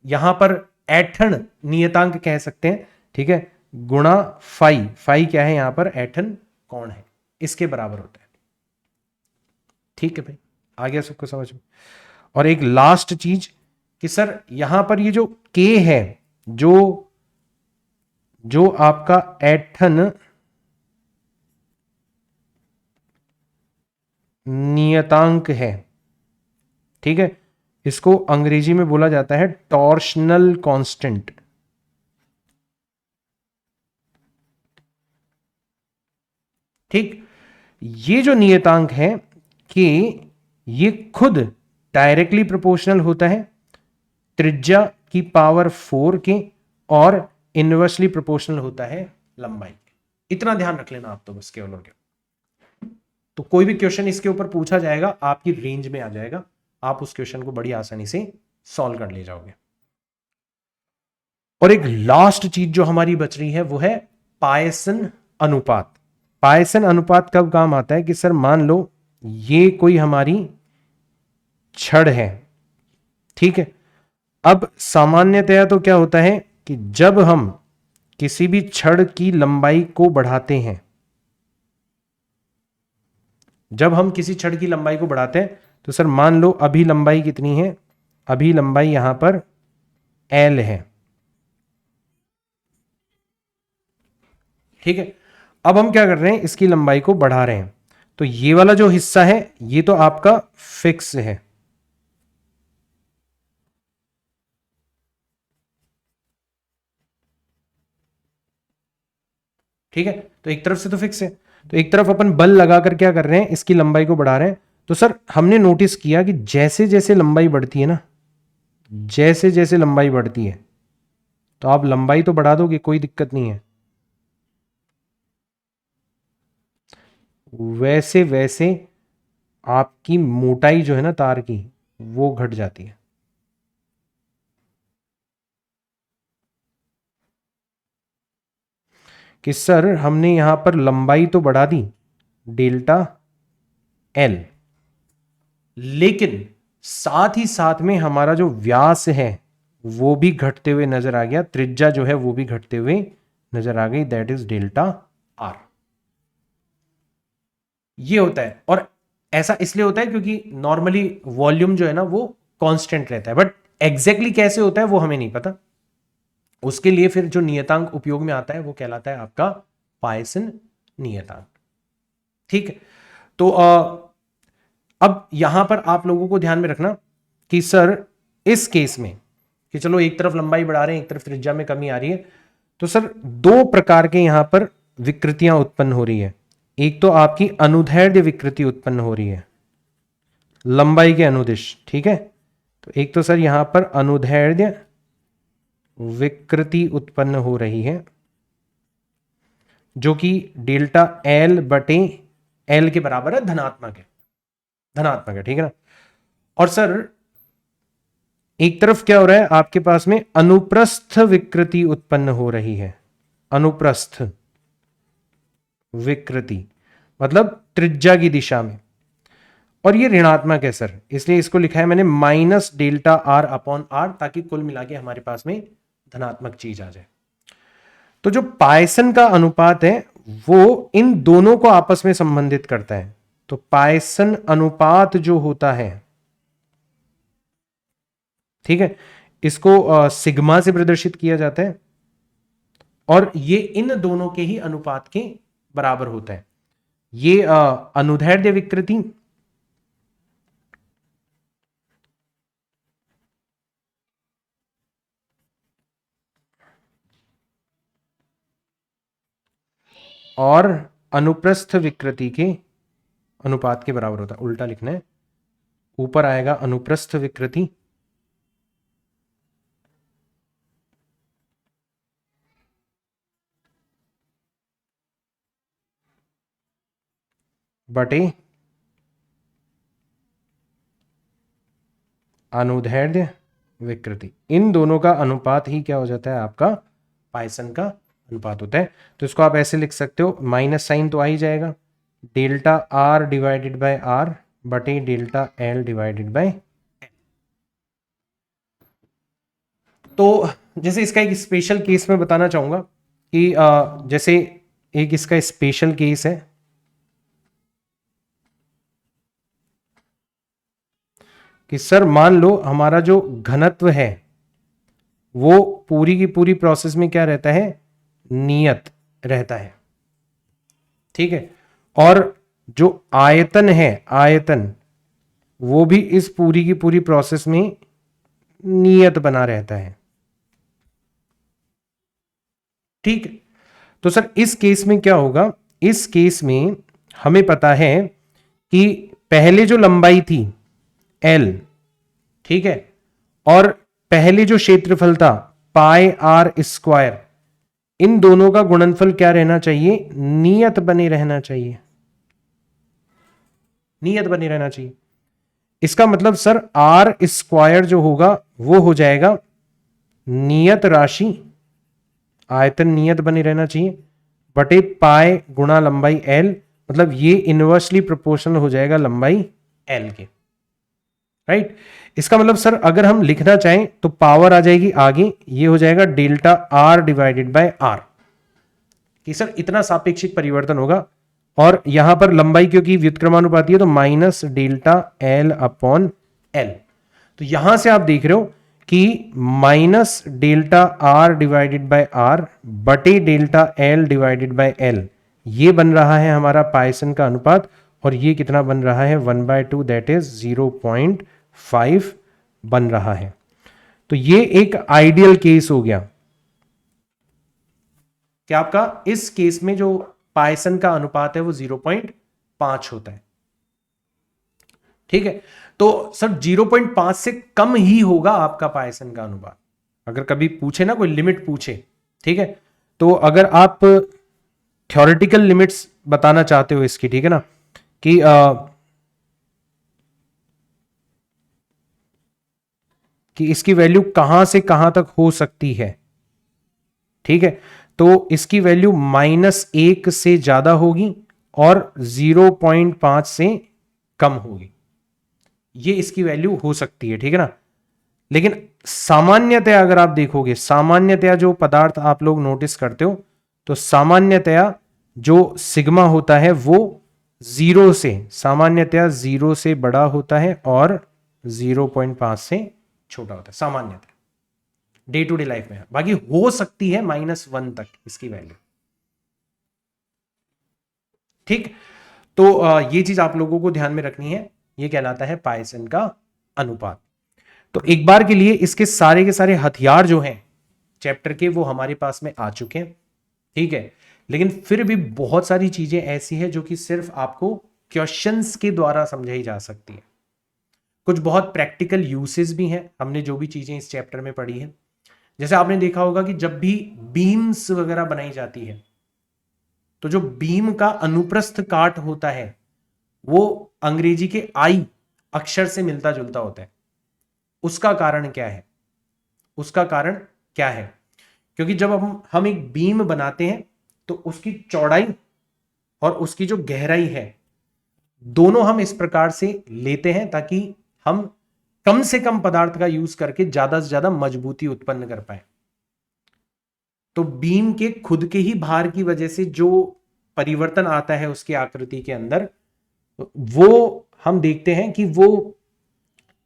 यहां पर ऐंठन नियतांक कह सकते हैं, ठीक है, गुणा फाई। फाई क्या है यहां पर? ऐंठन कोण है, इसके बराबर होता है। ठीक है भाई, आ गया सबको समझ में? और एक लास्ट चीज कि सर यहां पर ये जो k है, जो जो आपका ऐंठन नियतांक है, ठीक है, इसको अंग्रेजी में बोला जाता है टॉर्शनल कांस्टेंट। ठीक, ये जो नियतांक है कि ये खुद डायरेक्टली प्रोपोर्शनल होता है त्रिज्या की पावर 4 के और इनवर्सली प्रोपोर्शनल होता है लंबाई के। इतना ध्यान रख लेना आप तो बस केवल और केवल। तो कोई भी क्वेश्चन इसके ऊपर पूछा जाएगा आपकी रेंज में आ जाएगा, आप उस क्वेश्चन को बड़ी आसानी से सॉल्व कर ले जाओगे। और एक लास्ट चीज जो हमारी बच रही है वो है पायसन अनुपात। पायसन अनुपात कब काम आता है कि सर मान लो ये कोई हमारी छड़ है, ठीक है। अब सामान्यतया तो क्या होता है कि जब हम किसी भी छड़ की लंबाई को बढ़ाते हैं, जब हम किसी छड़ की लंबाई को बढ़ाते हैं तो सर मान लो अभी लंबाई कितनी है, अभी लंबाई यहां पर L है, ठीक है। अब हम क्या कर रहे हैं, इसकी लंबाई को बढ़ा रहे हैं, तो ये वाला जो हिस्सा है ये तो आपका फिक्स है, ठीक है। तो एक तरफ से तो फिक्स है, तो एक तरफ अपन बल लगाकर क्या कर रहे हैं, इसकी लंबाई को बढ़ा रहे हैं। तो सर हमने नोटिस किया कि जैसे जैसे लंबाई बढ़ती है ना, जैसे जैसे लंबाई बढ़ती है, तो आप लंबाई तो बढ़ा दोगे, कोई दिक्कत नहीं है, वैसे वैसे आपकी मोटाई जो है ना तार की वो घट जाती है। कि सर हमने यहां पर लंबाई तो बढ़ा दी डेल्टा एल, लेकिन साथ ही साथ में हमारा जो व्यास है वो भी घटते हुए नजर आ गया, त्रिज्या जो है वो भी घटते हुए नजर आ गई, दैट इज डेल्टा आर। ये होता है, और ऐसा इसलिए होता है क्योंकि नॉर्मली वॉल्यूम जो है ना वो कांस्टेंट रहता है, बट एग्जैक्टली कैसे होता है वो हमें नहीं पता। उसके लिए फिर जो नियतांक उपयोग में आता है वो कहलाता है आपका पायसन नियतांक, ठीक है। तो अब यहां पर आप लोगों को ध्यान में रखना कि सर इस केस में कि चलो एक तरफ लंबाई बढ़ा रहे हैं, एक तरफ त्रिज्या में कमी आ रही है, तो सर दो प्रकार के यहां पर विकृतियां उत्पन्न हो रही है। एक तो आपकी अनुदैर्ध्य विकृति उत्पन्न हो रही है लंबाई के अनुदिश, ठीक है। तो एक तो सर यहां पर अनुदैर्ध्य विकृति उत्पन्न हो रही है जो कि डेल्टा एल बटे एल के बराबर है, धनात्मक है, धनात्मक है, ठीक है ना। और सर एक तरफ क्या हो रहा है, आपके पास में अनुप्रस्थ विकृति उत्पन्न हो रही है, अनुप्रस्थ विकृति मतलब त्रिज्या की दिशा में, और ये ऋणात्मक है सर, इसलिए इसको लिखा है मैंने minus delta r upon r, ताकि कुल मिला के हमारे पास में धनात्मक चीज आ जाए। तो जो पायसन का अनुपात है वो इन दोनों को आपस में संबंधित करता है। तो पायसन अनुपात जो होता है, ठीक है, इसको सिग्मा से प्रदर्शित किया जाता है, और ये इन दोनों के ही अनुपात के बराबर होता है। ये अनुदैर्ध्य विकृति और अनुप्रस्थ विकृति के अनुपात के बराबर होता है। उल्टा लिखना है, ऊपर आएगा अनुप्रस्थ विकृति बटे अनुदैर्ध्य विकृति। इन दोनों का अनुपात ही क्या हो जाता है, आपका पायसन का अनुपात होता है। तो इसको आप ऐसे लिख सकते हो, माइनस साइन तो आ ही जाएगा, delta r divided by r बटे डेल्टा एल डिवाइडेड बाय। तो जैसे इसका एक स्पेशल केस में बताना चाहूंगा कि जैसे एक इसका स्पेशल केस है कि सर मान लो हमारा जो घनत्व है वो पूरी की पूरी प्रोसेस में क्या रहता है, नियत रहता है, ठीक है। और जो आयतन है, आयतन वो भी इस पूरी की पूरी प्रोसेस में नियत बना रहता है, ठीक है। तो सर इस केस में क्या होगा, इस केस में हमें पता है कि पहले जो लंबाई थी L, ठीक है, और पहले जो क्षेत्रफल था पाई आर स्क्वायर, इन दोनों का गुणनफल क्या रहना चाहिए, नियत बने रहना चाहिए, नियत बने रहना चाहिए। इसका मतलब सर आर स्क्वायर जो होगा वो हो जाएगा नियत राशि, आयतन नियत बने रहना चाहिए, बटे पाई गुणा लंबाई L, मतलब ये इनवर्सली प्रोपोर्शनल हो जाएगा लंबाई L के, राइट। इसका मतलब सर अगर हम लिखना चाहें तो पावर आ जाएगी आगे, ये हो जाएगा delta R divided by R, कि सर इतना सापेक्षिक परिवर्तन होगा, और यहां पर लंबाई क्योंकि व्युत्क्रमानुपाती है तो minus delta L upon L। तो यहां से आप देख रहे हो कि minus delta R divided by R बटे delta L divided bye L, ये बन रहा है हमारा पाइसन का अनुपात, और ये कितना बन रहा है 1/2, दैट इज 0.5 बन रहा है। तो ये एक आइडियल केस हो गया कि आपका इस केस में जो पाइसन का अनुपात है वो 0.5 होता है, ठीक है। तो सर 0.5 से कम ही होगा आपका पाइसन का अनुपात, अगर कभी पूछे ना कोई लिमिट पूछे, ठीक है। तो अगर आप थ्योरेटिकल लिमिट्स बताना चाहते हो इसकी, ठीक है ना, कि इसकी वैल्यू कहां से कहां तक हो सकती है, ठीक है। तो इसकी वैल्यू -1 से ज्यादा होगी और 0.5 से कम होगी, ये इसकी वैल्यू हो सकती है, ठीक है ना। लेकिन सामान्यतया अगर आप देखोगे, सामान्यतया जो पदार्थ आप लोग नोटिस करते हो, तो सामान्यतया जो सिग्मा होता है वो जीरो से, सामान्यतया 0 से बड़ा होता है और 0.5 से छोटा होता है सामान्यतः डे टू डे लाइफ में। बाकी हो सकती है -1 तक इसकी वैल्यू, ठीक। तो ये चीज आप लोगों को ध्यान में रखनी है, ये कहलाता है पाइसन का अनुपात। तो एक बार के लिए इसके सारे के सारे हथियार जो हैं चैप्टर के वो हमारे पास में आ चुके हैं, ठीक है। लेकिन फिर भी बहुत सारी चीजें ऐसी हैं जो कि सिर्फ आपको क्वेश्चंस के द्वारा समझाई जा सकती है। कुछ बहुत प्रैक्टिकल यूसेस भी हैं, हमने जो भी चीजें इस चैप्टर में पढ़ी है। जैसे आपने देखा होगा कि जब भी बीम्स वगैरह बनाई जाती है तो जो बीम का अनुप्रस्थ काट होता है वो अंग्रेजी के आई अक्षर से मिलता जुलता होता है। उसका कारण क्या है, उसका कारण क्या है, क्योंकि जब हम एक बीम बनाते हैं तो उसकी चौड़ाई और उसकी जो गहराई है दोनों हम इस प्रकार से लेते हैं ताकि हम कम से कम पदार्थ का यूज करके ज्यादा से ज्यादा मजबूती उत्पन्न कर पाए। तो बीम के खुद के ही भार की वजह से जो परिवर्तन आता है उसकी आकृति के अंदर, वो हम देखते हैं कि वो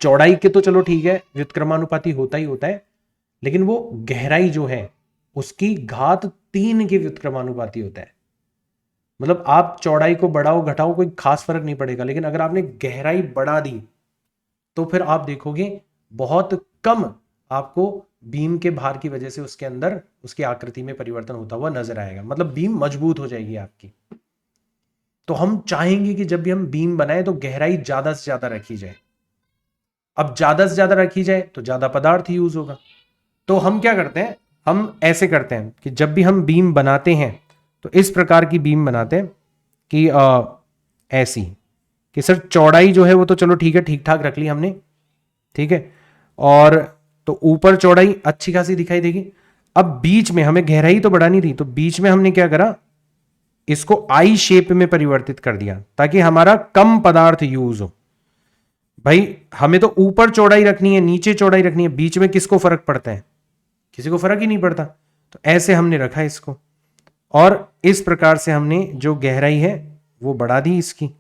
चौड़ाई के तो चलो ठीक है व्युत्क्रमानुपाती होता ही होता है, लेकिन वो गहराई जो है उसकी घात 3 के व्युत्क्रमानुपाती होता है। मतलब आप चौड़ाई को बढ़ाओ घटाओ कोई खास फर्क नहीं पड़ेगा, लेकिन अगर आपने गहराई बढ़ा दी तो फिर आप देखोगे बहुत कम आपको बीम के भार की वजह से उसके अंदर उसकी आकृति में परिवर्तन होता हुआ नजर आएगा, मतलब बीम मजबूत हो जाएगी आपकी। तो हम चाहेंगे कि जब भी हम बीम बनाए तो गहराई ज्यादा से ज्यादा रखी जाए। अब ज्यादा से ज्यादा रखी जाए तो ज्यादा पदार्थ यूज होगा। तो हम क्या करते हैं, हम ऐसे करते हैं कि जब भी हम बीम बनाते हैं तो इस प्रकार की बीम बनाते हैं कि ऐसी कि सर चौड़ाई जो है वो तो चलो ठीक है ठीक ठाक रख ली हमने, ठीक है, और तो ऊपर चौड़ाई अच्छी खासी दिखाई देगी। अब बीच में हमें गहराई तो बढ़ानी थी, तो बीच में हमने क्या करा, इसको आई शेप में परिवर्तित कर दिया ताकि हमारा कम पदार्थ यूज हो। भाई हमें तो ऊपर चौड़ाई रखनी है नीचे चौड़ाई रखनी है, बीच में किसको फर्क पड़ता है, किसी को फर्क ही नहीं पड़ता। तो ऐसे हमने रखा इसको और इस प्रकार से हमने जो गहराई है वो बढ़ा दी इसकी,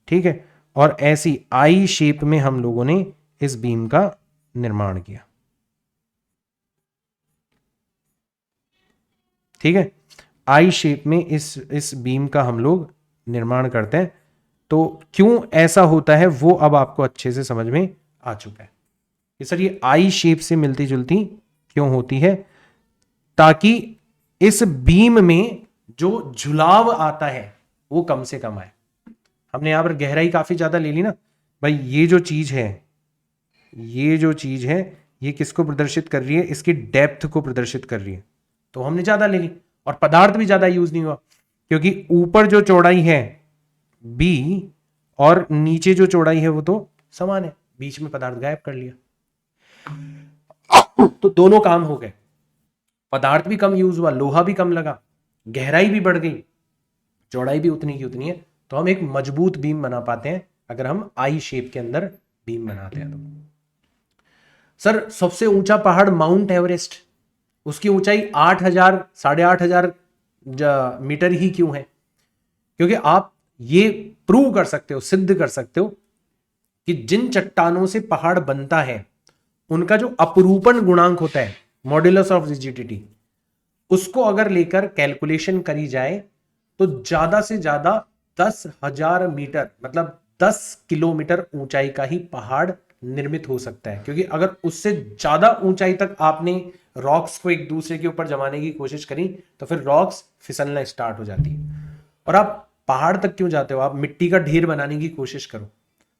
ठीक है, और ऐसी आई शेप में हम लोगों ने इस बीम का निर्माण किया। ठीक है, आई शेप में इस बीम का हम लोग निर्माण करते हैं। तो क्यों ऐसा होता है वो अब आपको अच्छे से समझ में आ चुका है कि सर ये आई शेप से मिलती जुलती क्यों होती है, ताकि इस बीम में जो झुलाव आता है वो कम से कम आए। हमने यहां पर गहराई काफी ज्यादा ले ली ना भाई, ये जो चीज है ये किसको प्रदर्शित कर रही है, इसकी डेप्थ को प्रदर्शित कर रही है, तो हमने ज्यादा ले ली और पदार्थ भी ज्यादा यूज नहीं हुआ, क्योंकि ऊपर जो चौड़ाई है बी और नीचे जो चौड़ाई है वो तो समान है, बीच में पदार्थ गायब कर लिया, तो दोनों काम हो गए, पदार्थ भी कम यूज हुआ, लोहा भी कम लगा, गहराई भी बढ़ गई, चौड़ाई भी उतनी की उतनी है, तो हम एक मजबूत बीम बना पाते हैं अगर हम आई शेप के अंदर बीम बनाते हैं। तो सर सबसे ऊंचा पहाड़ माउंट एवरेस्ट, उसकी ऊंचाई 8,000 8,500 मीटर ही क्यों है? क्योंकि आप ये प्रूव कर सकते हो, सिद्ध कर सकते हो कि जिन चट्टानों से पहाड़ बनता है उनका जो अपरूपण गुणांक होता है, मॉड्यूलस ऑफ रिजिडिटी, उसको अगर लेकर कैलकुलेशन करी जाए तो ज्यादा से ज्यादा 10,000 मीटर मतलब 10 किलोमीटर ऊंचाई का ही पहाड़ निर्मित हो सकता है। क्योंकि अगर उससे ज्यादा ऊंचाई तक आपने रॉक्स को एक दूसरे के ऊपर जमाने की कोशिश करी तो फिर रॉक्स फिसलना स्टार्ट हो जाती है। और आप पहाड़ तक क्यों जाते हो, आप मिट्टी का ढेर बनाने की कोशिश करो,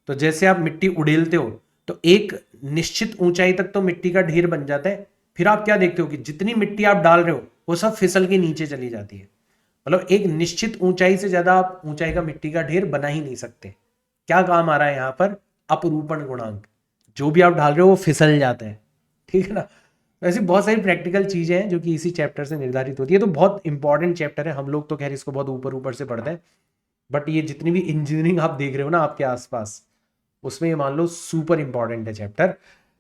तो जैसे आप मिट्टी उड़ेलते हो तो एक निश्चित ऊंचाई तक तो मिट्टी का ढेर बन जाता है, फिर आप क्या देखते हो कि जितनी मिट्टी आप डाल रहे हो वो सब फिसल के नीचे चली जाती है। मतलब एक निश्चित ऊंचाई से ज्यादा आप ऊंचाई का मिट्टी का ढेर बना ही नहीं सकते। क्या काम आ रहा है यहां पर? अपरूपण गुणांक, जो भी आप डाल रहे हो वो फिसल जाता है, ठीक है ना। ऐसी बहुत सारी प्रैक्टिकल चीजें हैं जो कि इसी चैप्टर से निर्धारित होती है। तो बहुत इंपॉर्टेंट चैप्टर है, हम लोग तो खैर इसको बहुत ऊपर ऊपर से पढ़ते हैं, बट ये जितनी भी इंजीनियरिंग आप देख रहे हो ना आपके आसपास, उसमें ये मान लो सुपर इंपॉर्टेंट है chapter.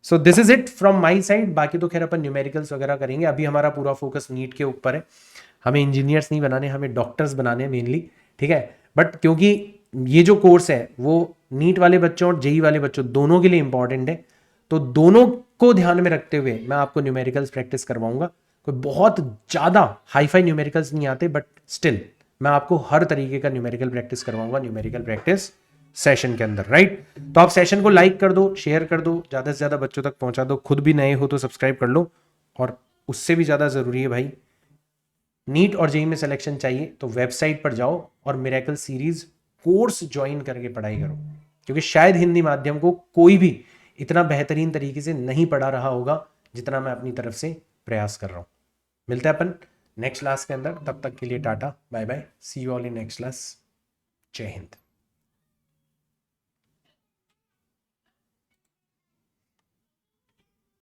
So this is it from my side. बाकी तो खैर अपन न्यूमेरिकल्स वगैरह करेंगे, अभी हमारा पूरा फोकस नीट के ऊपर है। हमें इंजीनियर्स नहीं बनाने, हमें डॉक्टर्स बनाने हैं मेनली, ठीक है। बट क्योंकि ये जो कोर्स है वो नीट वाले बच्चों और जेई वाले बच्चों दोनों के लिए इंपॉर्टेंट है, तो दोनों को ध्यान में रखते हुए मैं आपको न्यूमेरिकल्स प्रैक्टिस करवाऊंगा। कोई बहुत ज़्यादा हाईफाई न्यूमेरिकल्स नहीं आते, बट स्टिल मैं आपको हर तरीके का न्यूमेरिकल प्रैक्टिस करवाऊंगा न्यूमेरिकल प्रैक्टिस सेशन के अंदर, राइट। तो आप सेशन को लाइक कर दो, शेयर कर दो, ज़्यादा से ज़्यादा बच्चों तक पहुंचा दो, खुद भी नए हो तो सब्सक्राइब कर लो, और उससे भी ज़्यादा ज़रूरी है भाई, नीट और जेईई में सिलेक्शन चाहिए तो वेबसाइट पर जाओ और मिरेकल सीरीज कोर्स ज्वाइन करके पढ़ाई करो, क्योंकि शायद हिंदी माध्यम को कोई भी इतना बेहतरीन तरीके से नहीं पढ़ा रहा होगा जितना मैं अपनी तरफ से प्रयास कर रहा हूं। मिलते हैं अपन नेक्स्ट क्लास के अंदर, तब तक के लिए टाटा bye bye, see you all in next class, जय हिंद।